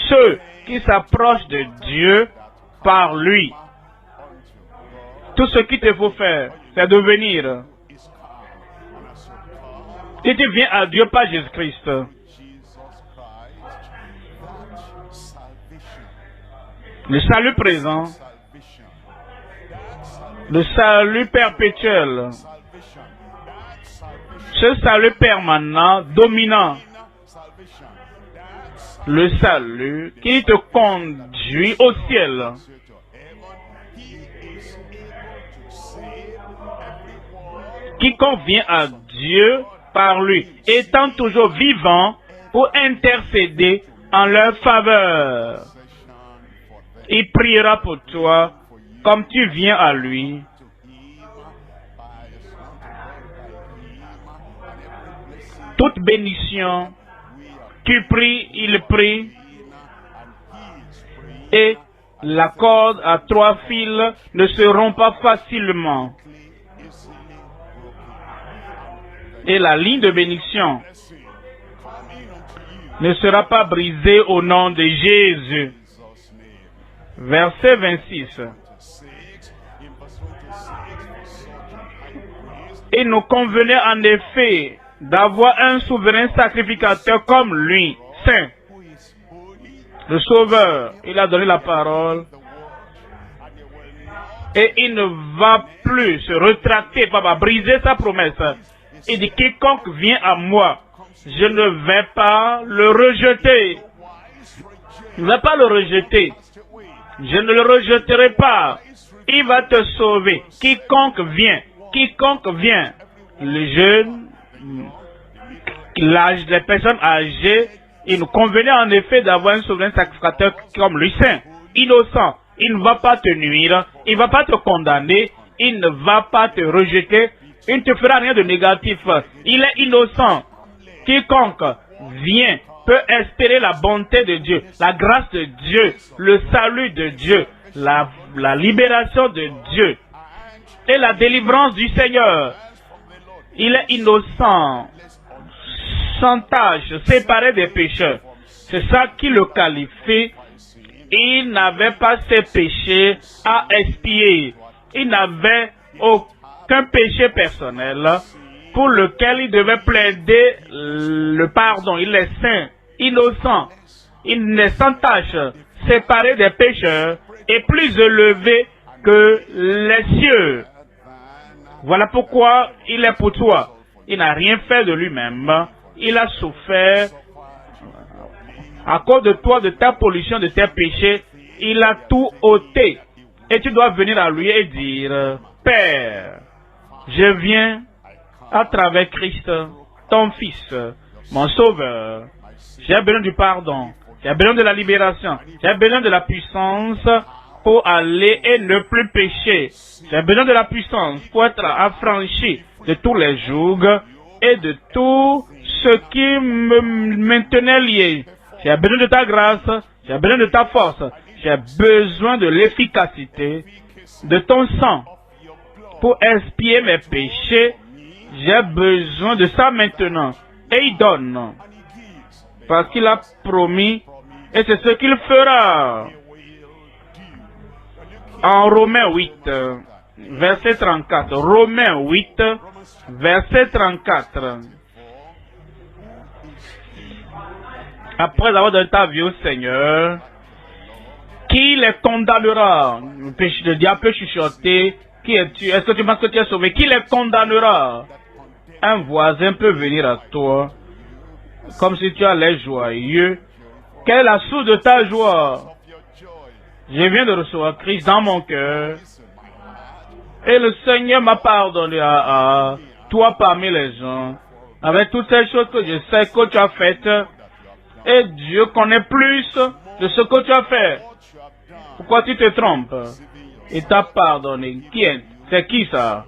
ceux qui s'approchent de Dieu par lui. Tout ce qu'il te faut faire, c'est de venir. Si tu viens à Dieu par Jésus-Christ, le salut présent, le salut perpétuel, ce salut permanent, dominant, le salut qui te conduit au ciel. Quiconque vient à Dieu par lui, étant toujours vivant pour intercéder en leur faveur. Il priera pour toi comme tu viens à lui. Toute bénédiction, tu pries, il prie, et la corde à 3 fils ne se rompt pas facilement. Et la ligne de bénédiction ne sera pas brisée au nom de Jésus. Verset 26. Il nous convenait en effet d'avoir un souverain sacrificateur comme lui, saint, le Sauveur. Il a donné la parole et il ne va plus se rétracter, va briser sa promesse. Il dit, quiconque vient à moi, je ne vais pas le rejeter. Je ne vais pas le rejeter. Je ne le rejetterai pas. Il va te sauver. Quiconque vient, les jeunes, les personnes âgées, il nous convenait en effet d'avoir un souverain sacrificateur comme lui, saint, innocent. Il ne va pas te nuire, il ne va pas te condamner, il ne va pas te rejeter, il ne te fera rien de négatif. Il est innocent. Quiconque vient peut espérer la bonté de Dieu, la grâce de Dieu, le salut de Dieu, la libération de Dieu et la délivrance du Seigneur. Il est innocent, sans tache, séparé des pécheurs. C'est ça qui le qualifie. Il n'avait pas ses péchés à expier. Il n'avait aucun péché personnel pour lequel il devait plaider le pardon. Il est saint, innocent, il n'est sans tache, séparé des pécheurs et plus élevé que les cieux. Voilà pourquoi il est pour toi. Il n'a rien fait de lui-même. Il a souffert à cause de toi, de ta pollution, de tes péchés. Il a tout ôté. Et tu dois venir à lui et dire, Père, je viens à travers Christ, ton Fils, mon Sauveur. J'ai besoin du pardon. J'ai besoin de la libération. J'ai besoin de la puissance pour aller et ne plus pécher. J'ai besoin de la puissance pour être affranchi de tous les jougs et de tout ce qui me maintenait lié. J'ai besoin de ta grâce, j'ai besoin de ta force, j'ai besoin de l'efficacité de ton sang pour expier mes péchés. J'ai besoin de ça maintenant. Et il donne. Parce qu'il a promis, et c'est ce qu'il fera. En Romains 8, verset 34. Romains 8, verset 34. Après avoir donné ta vie au Seigneur, qui les condamnera? Le diable peut chuchoter. Qui es-tu? Est-ce que tu penses que tu es sauvé? Qui les condamnera? Un voisin peut venir à toi, comme si tu allais joyeux. Quelle est la source de ta joie? Je viens de recevoir Christ dans mon cœur. Et le Seigneur m'a pardonné à toi parmi les gens. Avec toutes ces choses que je sais que tu as faites. Et Dieu connaît plus de ce que tu as fait. Pourquoi tu te trompes? Il t'a pardonné. Qui est? C'est qui ça?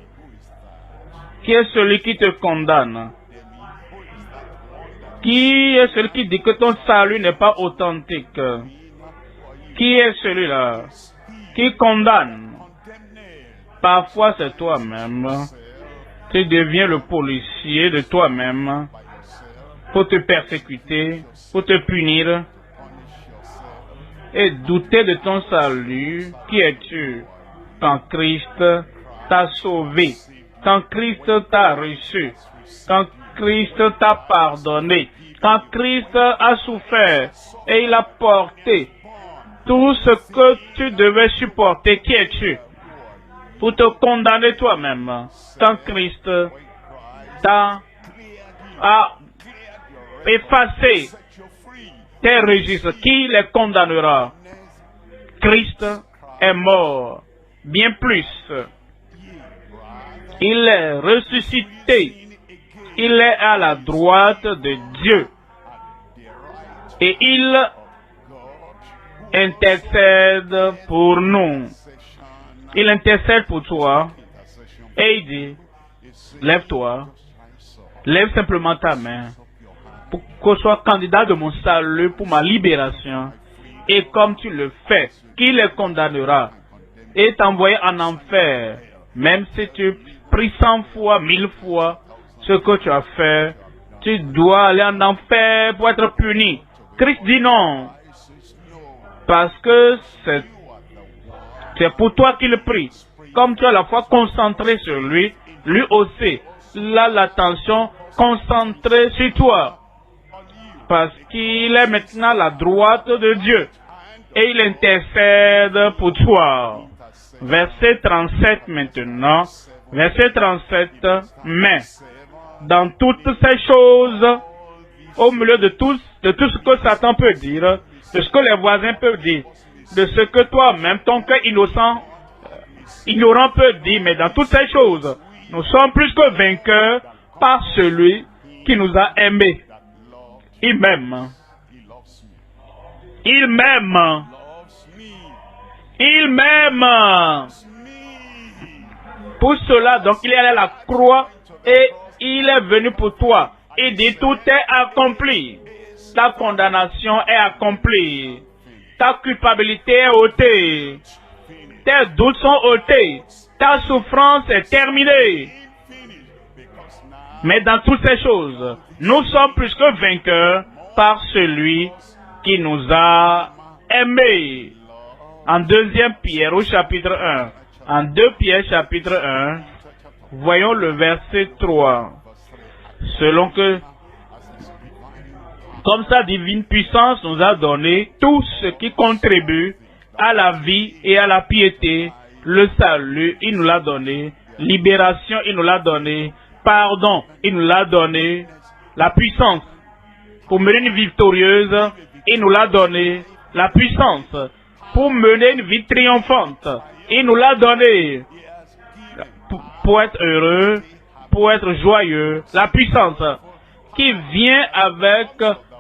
Qui est celui qui te condamne? Qui est celui qui dit que ton salut n'est pas authentique? Qui est celui-là qui condamne? Parfois c'est toi-même. Tu deviens le policier de toi-même pour te persécuter, pour te punir et douter de ton salut. Qui es-tu? Quand Christ t'a sauvé, quand Christ t'a reçu, quand Christ t'a pardonné, quand Christ a souffert et il a porté tout ce que tu devais supporter. Qui es-tu? Pour te condamner toi-même. Quand Christ t'a effacé tes registres, qui les condamnera? Christ est mort. Bien plus. Il est ressuscité. Il est à la droite de Dieu. Et il intercède pour nous. Il intercède pour toi. Et il dit, lève-toi. Lève simplement ta main. Pour que je sois candidat de mon salut, pour ma libération. Et comme tu le fais, qui les condamnera? Et t'envoyer en enfer. Même si tu pries 100 fois, 1000 fois ce que tu as fait, tu dois aller en enfer pour être puni. Christ dit non. Parce que c'est pour toi qu'il prie. Comme tu as la foi concentrée sur lui, lui aussi, il a l'attention concentrée sur toi. Parce qu'il est maintenant à la droite de Dieu. Et il intercède pour toi. Verset 37 maintenant. Verset 37. Mais, dans toutes ces choses, au milieu de tout ce que Satan peut dire, de ce que les voisins peuvent dire, de ce que toi-même, ton cœur innocent, ignorant peut dire, mais dans toutes ces choses, nous sommes plus que vainqueurs par celui qui nous a aimés. Il m'aime. Il m'aime. Il m'aime. Pour cela, donc, il est allé à la croix et il est venu pour toi. Il dit, tout est accompli. Ta condamnation est accomplie. Ta culpabilité est ôtée. Tes doutes sont ôtés. Ta souffrance est terminée. Mais dans toutes ces choses, nous sommes plus que vainqueurs par celui qui nous a aimés. En 2 Pierre au chapitre 1. En 2 Pierre chapitre 1, voyons le verset 3. Selon que, comme sa divine puissance nous a donné tout ce qui contribue à la vie et à la piété, le salut, il nous l'a donné, libération, il nous l'a donné, pardon, il nous l'a donné, la puissance pour mener une vie victorieuse, il nous l'a donné, la puissance pour mener une vie triomphante, il nous l'a donné, pour être heureux, pour être joyeux, la puissance qui vient avec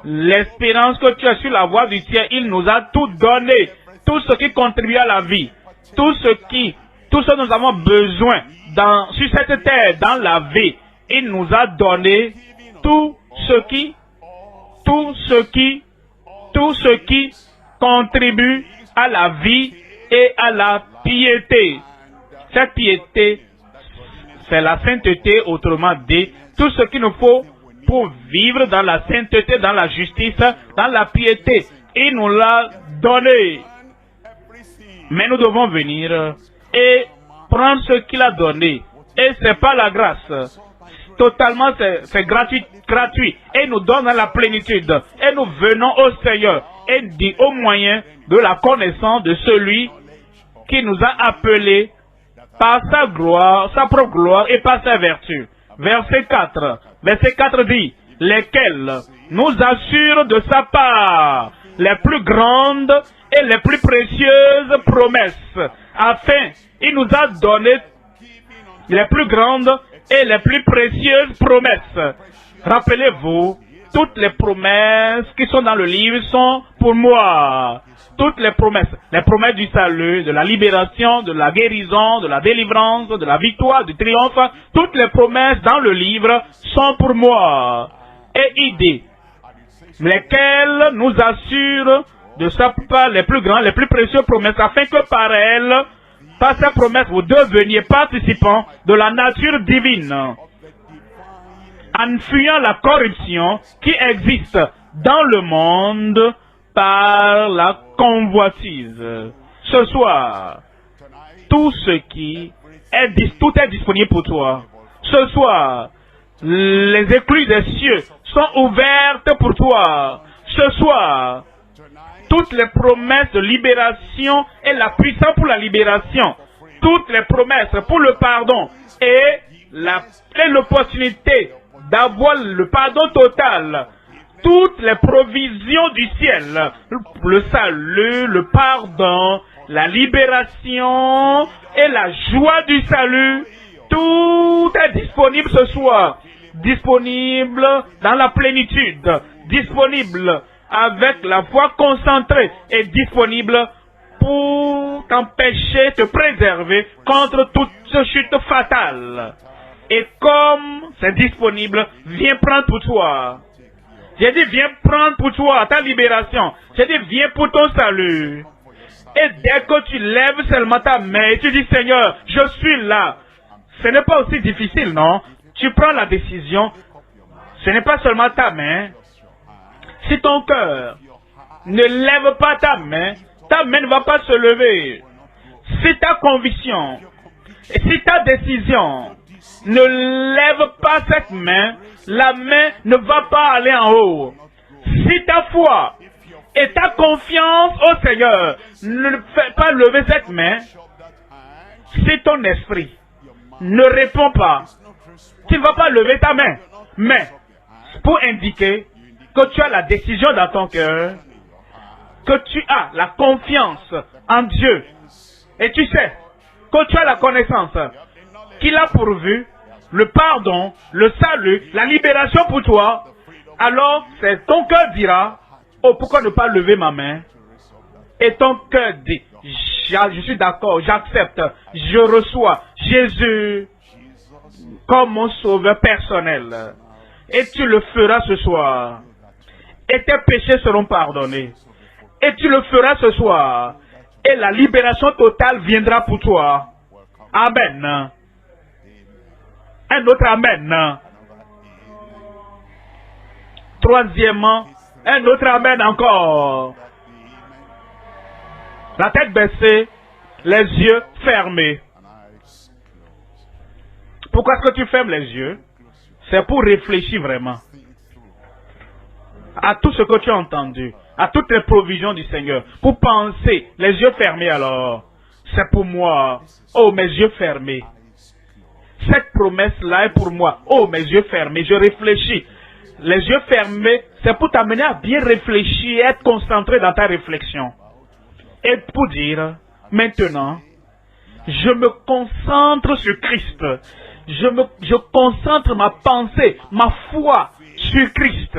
l'espérance que tu as sur la voie du ciel, il nous a tout donné, tout ce qui contribue à la vie, tout ce que nous avons besoin sur cette terre, dans la vie, il nous a donné tout ce qui contribue à la vie et à la piété. Cette piété, c'est la sainteté, autrement dit, tout ce qu'il nous faut pour vivre dans la sainteté, dans la justice, dans la piété. Il nous l'a donné. Mais nous devons venir et prendre ce qu'il a donné. Et c'est pas la grâce. Totalement, c'est gratuit. Et il nous donne la plénitude. Et nous venons au Seigneur et dit au moyen de la connaissance de celui qui nous a appelés par sa gloire, sa propre gloire et par sa vertu. Verset 4 dit, lesquels nous assurent de sa part les plus grandes et les plus précieuses promesses, afin il nous a donné les plus grandes et les plus précieuses promesses. Rappelez-vous, toutes les promesses qui sont dans le livre sont pour moi. Toutes les promesses du salut, de la libération, de la guérison, de la délivrance, de la victoire, du triomphe, toutes les promesses dans le livre sont pour moi. Et il dit, lesquelles nous assurent de sa part les plus grandes, les plus précieuses promesses, afin que par elles, par ces promesses, vous deveniez participants de la nature divine, en fuyant la corruption qui existe dans le monde par la convoitise. Ce soir, tout est disponible pour toi. Ce soir, les écluses des cieux sont ouvertes pour toi. Ce soir, toutes les promesses de libération et la puissance pour la libération, toutes les promesses pour le pardon et l'opportunité d'avoir le pardon total, toutes les provisions du ciel, le salut, le pardon, la libération et la joie du salut, tout est disponible ce soir, disponible dans la plénitude, disponible avec la foi concentrée et disponible pour t'empêcher, te préserver contre toute chute fatale. Et comme c'est disponible, viens prendre pour toi. J'ai dit, viens prendre pour toi ta libération. J'ai dit, viens pour ton salut. Et dès que tu lèves seulement ta main et tu dis, Seigneur, je suis là. Ce n'est pas aussi difficile, non? Tu prends la décision. Ce n'est pas seulement ta main. Si ton cœur ne lève pas ta main ne va pas se lever. Si ta conviction et si ta décision ne lève pas cette main, la main ne va pas aller en haut. Si ta foi et ta confiance au Seigneur ne fait pas lever cette main, si ton esprit ne répond pas, tu ne vas pas lever ta main. Mais pour indiquer que tu as la décision dans ton cœur, que tu as la confiance en Dieu, et tu sais que tu as la connaissance qu'il a pourvu le pardon, le salut, la libération pour toi, alors c'est ton cœur dira, oh, pourquoi ne pas lever ma main? Et ton cœur dit, je suis d'accord, j'accepte, je reçois Jésus comme mon sauveur personnel. Et tu le feras ce soir. Et tes péchés seront pardonnés. Et tu le feras ce soir. Et la libération totale viendra pour toi. Amen. Un autre amen. Troisièmement, un autre amen encore. La tête baissée, les yeux fermés. Pourquoi est-ce que tu fermes les yeux? C'est pour réfléchir vraiment à tout ce que tu as entendu, à toutes les provisions du Seigneur. Pour penser, les yeux fermés alors. C'est pour moi. Oh, mes yeux fermés. Cette promesse-là est pour moi. Oh, mes yeux fermés. Je réfléchis. Les yeux fermés, c'est pour t'amener à bien réfléchir, être concentré dans ta réflexion. Et pour dire, maintenant, je me concentre sur Christ. Je concentre ma pensée, ma foi sur Christ.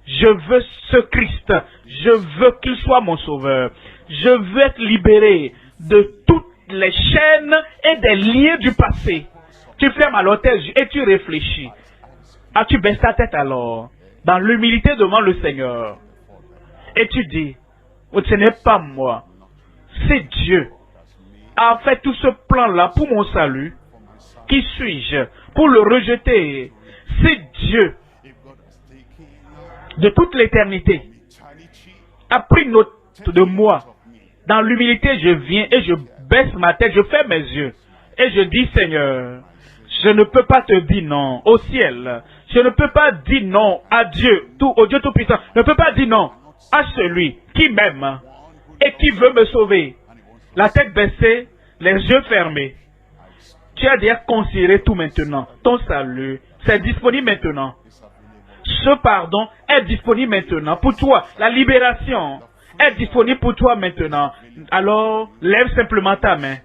Je veux ce Christ. Je veux qu'il soit mon sauveur. Je veux être libéré de toutes les chaînes et des liens du passé. Tu fermes alors tes yeux et tu réfléchis. Ah, tu baisses ta tête alors, dans l'humilité devant le Seigneur. Et tu dis, oh, ce n'est pas moi. C'est Dieu a fait tout ce plan-là pour mon salut. Qui suis-je pour le rejeter? C'est Dieu de toute l'éternité a pris note de moi Dans l'humilité, je viens et je baisse ma tête, je ferme mes yeux. Et je dis, Seigneur, je ne peux pas te dire non au ciel. Je ne peux pas dire non à Dieu, au Dieu Tout-Puissant. Je ne peux pas dire non à celui qui m'aime et qui veut me sauver. La tête baissée, les yeux fermés. Tu as déjà considéré tout maintenant. Ton salut, c'est disponible maintenant. Ce pardon est disponible maintenant pour toi. La libération est disponible pour toi maintenant. Alors, lève simplement ta main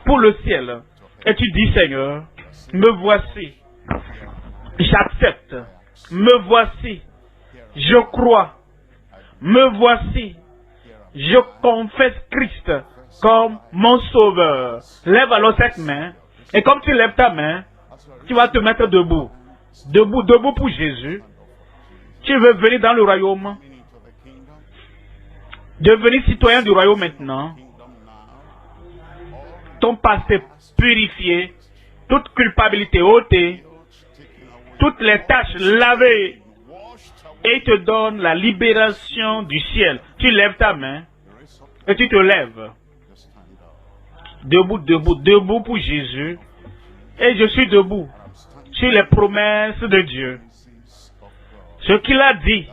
pour le ciel. Et tu dis, Seigneur, me voici. J'accepte. Me voici. Je crois. Me voici. Je confesse Christ comme mon sauveur. Lève alors cette main. Et comme tu lèves ta main, tu vas te mettre debout. Debout, debout pour Jésus. Tu veux venir dans le royaume. Devenir citoyen du royaume maintenant. Ton passé purifié. Toute culpabilité ôtée. Toutes les tâches lavées. Et il te donne la libération du ciel. Tu lèves ta main. Et tu te lèves. Debout, debout, debout pour Jésus. Et je suis debout sur les promesses de Dieu. Ce qu'il a dit,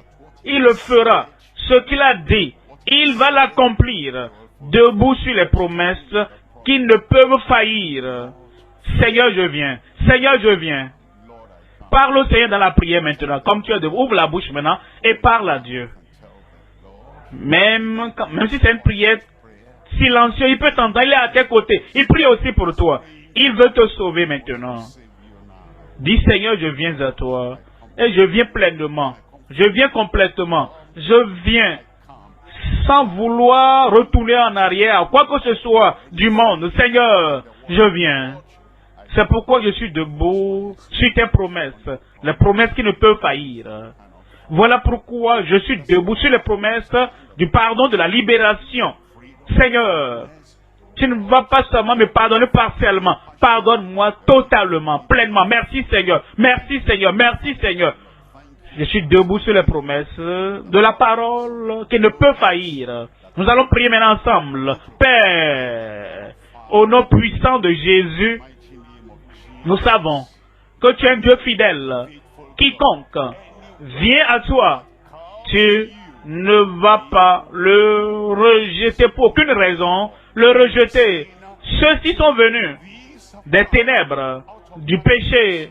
il le fera. Ce qu'il a dit, il va l'accomplir. Debout sur les promesses qui ne peuvent faillir. Seigneur, je viens. Seigneur, je viens. Parle au Seigneur dans la prière maintenant. Comme tu es debout, ouvre la bouche maintenant et parle à Dieu. Même si c'est une prière silencieuse, il peut t'entendre, il est à tes côtés. Il prie aussi pour toi. Il veut te sauver maintenant. Dis, Seigneur, je viens à toi. Et je viens pleinement. Je viens complètement. Je viens sans vouloir retourner en arrière, quoi que ce soit du monde. Seigneur, je viens. C'est pourquoi je suis debout sur tes promesses. Les promesses qui ne peuvent faillir. Voilà pourquoi je suis debout sur les promesses du pardon, de la libération. Seigneur, tu ne vas pas seulement me pardonner partiellement. Pardonne-moi totalement, pleinement. Merci Seigneur. Merci Seigneur. Merci Seigneur. Je suis debout sur les promesses de la parole qui ne peut faillir. Nous allons prier maintenant ensemble. Père, au nom puissant de Jésus, nous savons que tu es un Dieu fidèle. Quiconque vient à toi, tu ne vas pas le rejeter pour aucune raison. Le rejeter. Ceux-ci sont venus des ténèbres, du péché,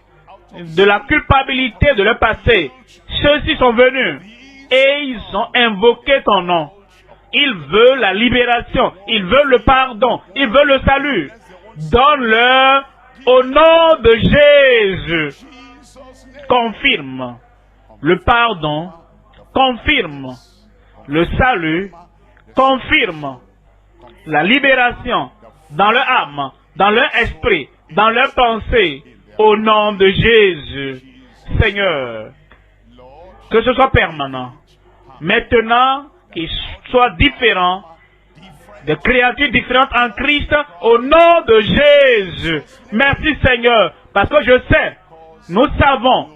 de la culpabilité de leur passé. Ceux-ci sont venus et ils ont invoqué ton nom. Ils veulent la libération, ils veulent le pardon, ils veulent le salut. Donne-leur au nom de Jésus. Confirme le pardon, confirme le salut, confirme la libération dans leur âme, dans leur esprit, dans leur pensée, au nom de Jésus. Seigneur, que ce soit permanent. Maintenant, qu'il soit différent, des créatures différentes en Christ, au nom de Jésus. Merci Seigneur, parce que je sais, nous savons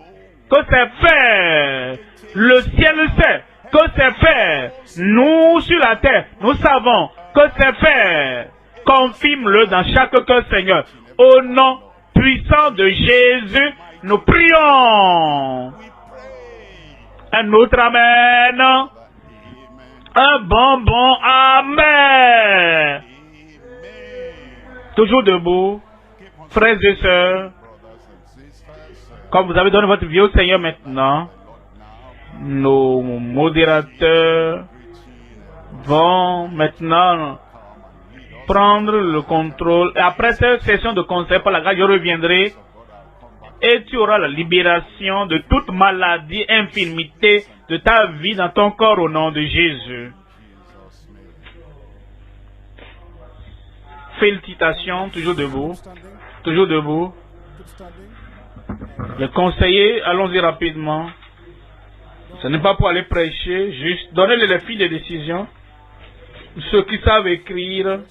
que c'est fait. Le ciel le sait que c'est fait. Nous, sur la terre, nous savons que c'est fait. Confirme-le dans chaque cœur, Seigneur. Au nom puissant de Jésus, nous prions. Un autre Amen. Un bon Amen. Toujours debout, frères et sœurs. Comme vous avez donné votre vie au Seigneur maintenant, nos modérateurs vont maintenant prendre le contrôle. Et après cette session de conseil par la grâce, je reviendrai et tu auras la libération de toute maladie, infirmité de ta vie dans ton corps au nom de Jésus. Félicitations, toujours debout. Toujours debout. Les conseillers, allons-y rapidement. Ce n'est pas pour aller prêcher, juste donnez-les les fiches de décision. Ceux qui savent écrire,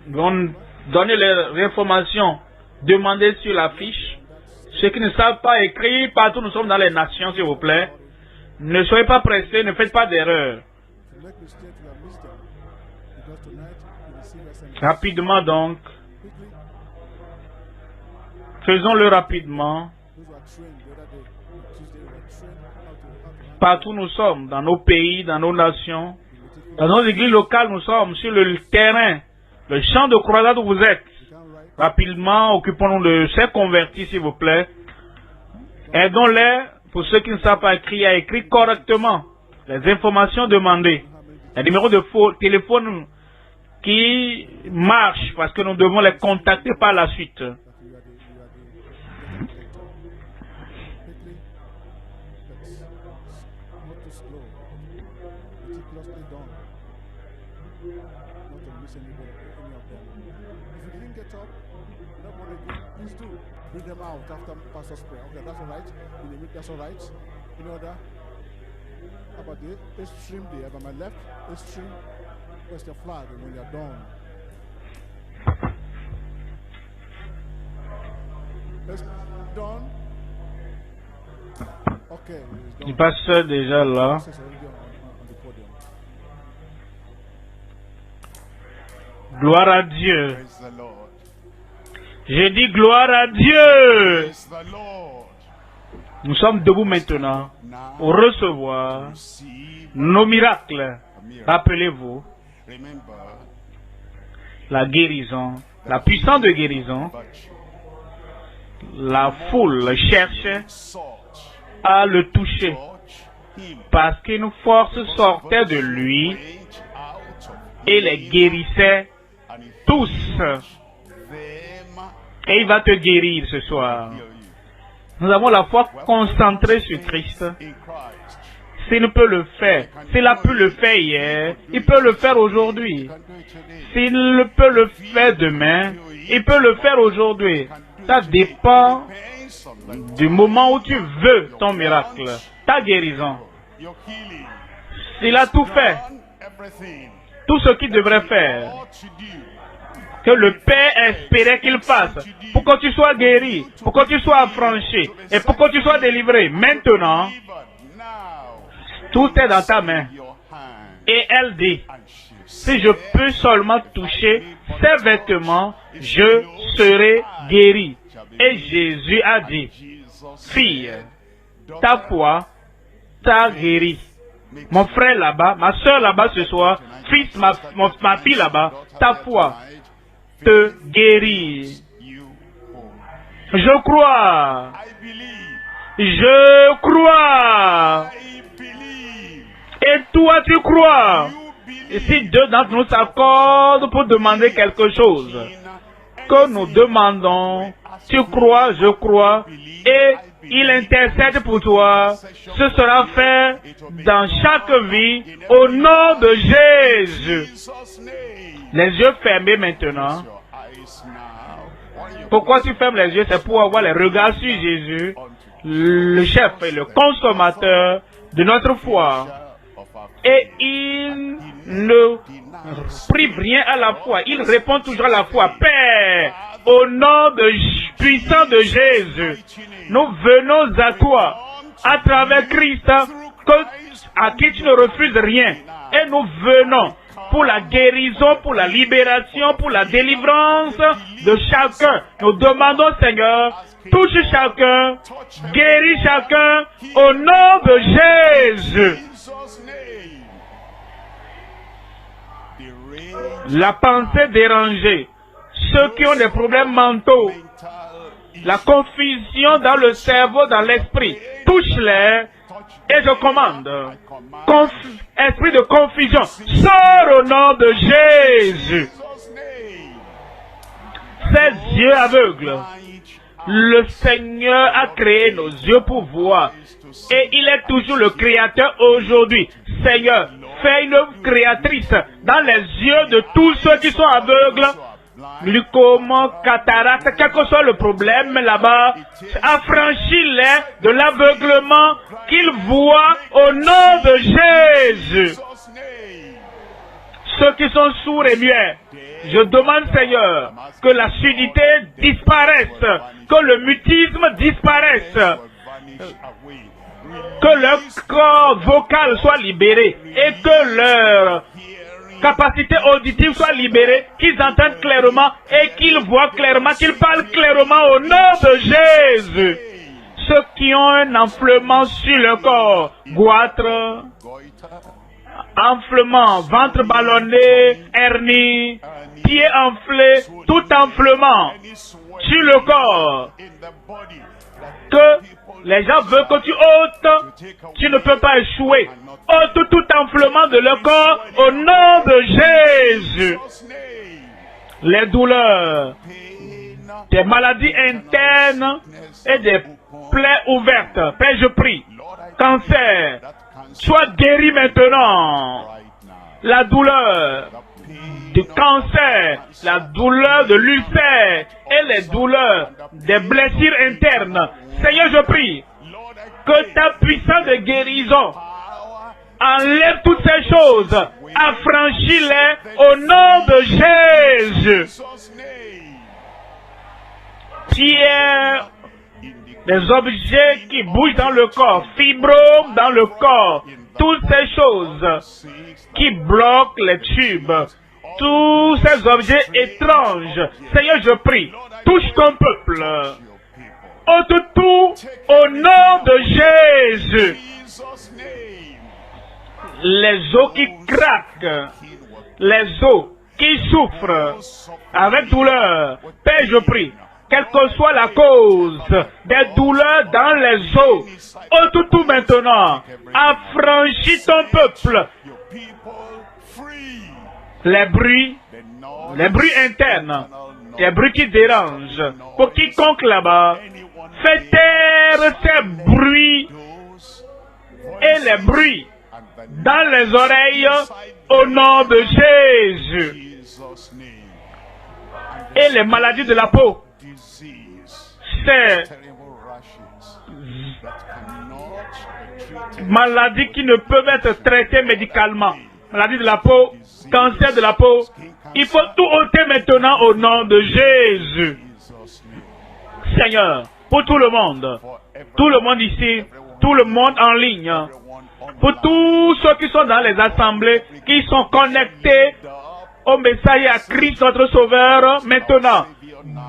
donnez les informations, demandez sur la fiche. Ceux qui ne savent pas écrire, partout nous sommes dans les nations, s'il vous plaît. Ne soyez pas pressés, ne faites pas d'erreur. Rapidement donc. Faisons-le rapidement. Partout où nous sommes, dans nos pays, dans nos nations, dans nos églises locales, nous sommes sur le terrain, le champ de croisade où vous êtes. Rapidement, occupons-nous de ces convertis, s'il vous plaît. Aidons-les, pour ceux qui ne savent pas écrire, à écrire correctement les informations demandées. Les numéros de téléphone qui marchent, parce que nous devons les contacter par la suite. Bring them out after pastor's prayer. Okay, that's all right. That's all right. In order. How about the extreme there by my left? Extreme. Where's the flag when you're done? It's done. Okay. Il passe déjà là. Gloire à Dieu. J'ai dit gloire à Dieu. Nous sommes debout maintenant pour recevoir nos miracles. Rappelez-vous la guérison, la puissance de guérison. La foule cherche à le toucher parce qu'une force sortait de lui et les guérissait tous. Et il va te guérir ce soir. Nous avons la foi concentrée sur Christ. S'il peut le faire, s'il a pu le faire hier, il peut le faire aujourd'hui. S'il peut le faire demain, il peut le faire aujourd'hui. Ça dépend du moment où tu veux ton miracle, ta guérison. S'il a tout fait, tout ce qu'il devrait faire, que le Père espérait qu'il fasse, pour que tu sois guéri, pour que tu sois affranchi, et pour que tu sois délivré. Maintenant, tout est dans ta main. Et elle dit, si je peux seulement toucher ses vêtements, je serai guéri. Et Jésus a dit, fille, ta foi t'a guéri. Mon frère là-bas, ma soeur là-bas ce soir, fils, ma fille là-bas, ta foi te guérit. Je crois. Je crois. Et toi tu crois. Et si deux d'entre nous s'accordent pour demander quelque chose, que nous demandons, tu crois, je crois, et il intercède pour toi, ce sera fait dans chaque vie au nom de Jésus. Les yeux fermés maintenant. Pourquoi tu fermes les yeux? C'est pour avoir les regards sur Jésus, le chef et le consommateur de notre foi. Et il ne prive rien à la foi. Il répond toujours à la foi. Père, au nom puissant de Jésus, nous venons à toi, à travers Christ, à qui tu ne refuses rien. Et nous venons pour la guérison, pour la libération, pour la délivrance de chacun. Nous demandons, Seigneur, touche chacun, guéris chacun, au nom de Jésus. La pensée dérangée, ceux qui ont des problèmes mentaux, la confusion dans le cerveau, dans l'esprit, touche-les et je commande. Esprit de confusion, sors au nom de Jésus. Ces yeux aveugles, le Seigneur a créé nos yeux pour voir et il est toujours le Créateur aujourd'hui. Seigneur, fais une créatrice dans les yeux de tous ceux qui sont aveugles, glaucome, cataracte, quel que soit le problème là-bas, affranchis-les de l'aveuglement qu'ils voient au nom de Jésus. Ceux qui sont sourds et muets, je demande, Seigneur, que la surdité disparaisse, que le mutisme disparaisse, que leur corps vocal soit libéré et que leur capacité auditive soit libérée, qu'ils entendent clairement et qu'ils voient clairement, qu'ils parlent clairement au nom de Jésus. Ceux qui ont un enflement sur le corps, goitre, enflement, ventre ballonné, hernie, pieds enflés, tout enflement sur le corps, que les gens veulent que tu ôtes, tu ne peux pas échouer. Ôte tout enflement de leur corps au nom de Jésus. Les douleurs, des maladies internes et des plaies ouvertes. Père, je prie, cancer, sois guéri maintenant. La douleur du cancer, la douleur de l'ulcère et les douleurs des blessures internes. Seigneur, je prie que ta puissance de guérison enlève toutes ces choses, affranchis-les au nom de Jésus. Pierre, des objets qui bougent dans le corps, fibromes dans le corps, toutes ces choses qui bloquent les tubes, tous ces objets étranges. Seigneur, je prie, touche ton peuple. Ôte tout au nom de Jésus. Les os qui craquent, les os qui souffrent avec douleur. Père, je prie, quelle que soit la cause des douleurs dans les os, ôte tout maintenant. Affranchis ton peuple. Les bruits internes, les bruits qui dérangent, pour quiconque là-bas, fais taire ces bruits et les bruits dans les oreilles au nom de Jésus. Et les maladies de la peau, ces maladies qui ne peuvent être traitées médicalement, maladie de la peau, cancer de la peau, il faut tout ôter maintenant au nom de Jésus. Seigneur, pour tout le monde ici, tout le monde en ligne, pour tous ceux qui sont dans les assemblées, qui sont connectés au message à Christ notre Sauveur, maintenant,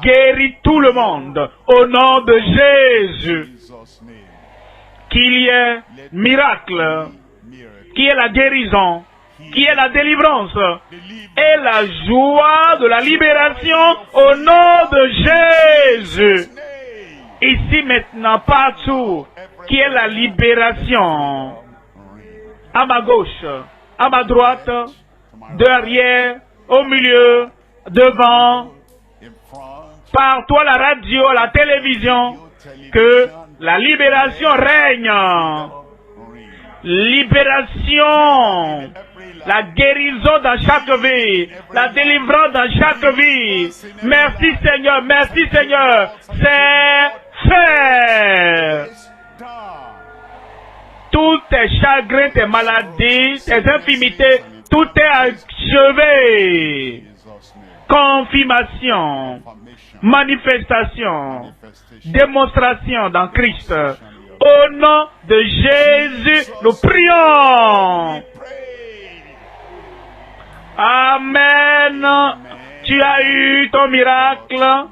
guéris tout le monde au nom de Jésus. Qu'il y ait miracle, qu'il y ait la guérison, qu'il y ait la délivrance et la joie de la libération au nom de Jésus. Ici maintenant, partout, qu'il y ait la libération. À ma gauche, à ma droite, derrière, au milieu, devant, partout à la radio, à la télévision, que la libération règne. Libération, la guérison dans chaque vie, la délivrance dans chaque vie. Merci Seigneur, c'est fait. Tous tes chagrins, tes maladies, tes infimités, tout est achevé. Confirmation, manifestation, démonstration dans Christ. Au nom de Jésus, nous prions. Amen. Tu as eu ton miracle.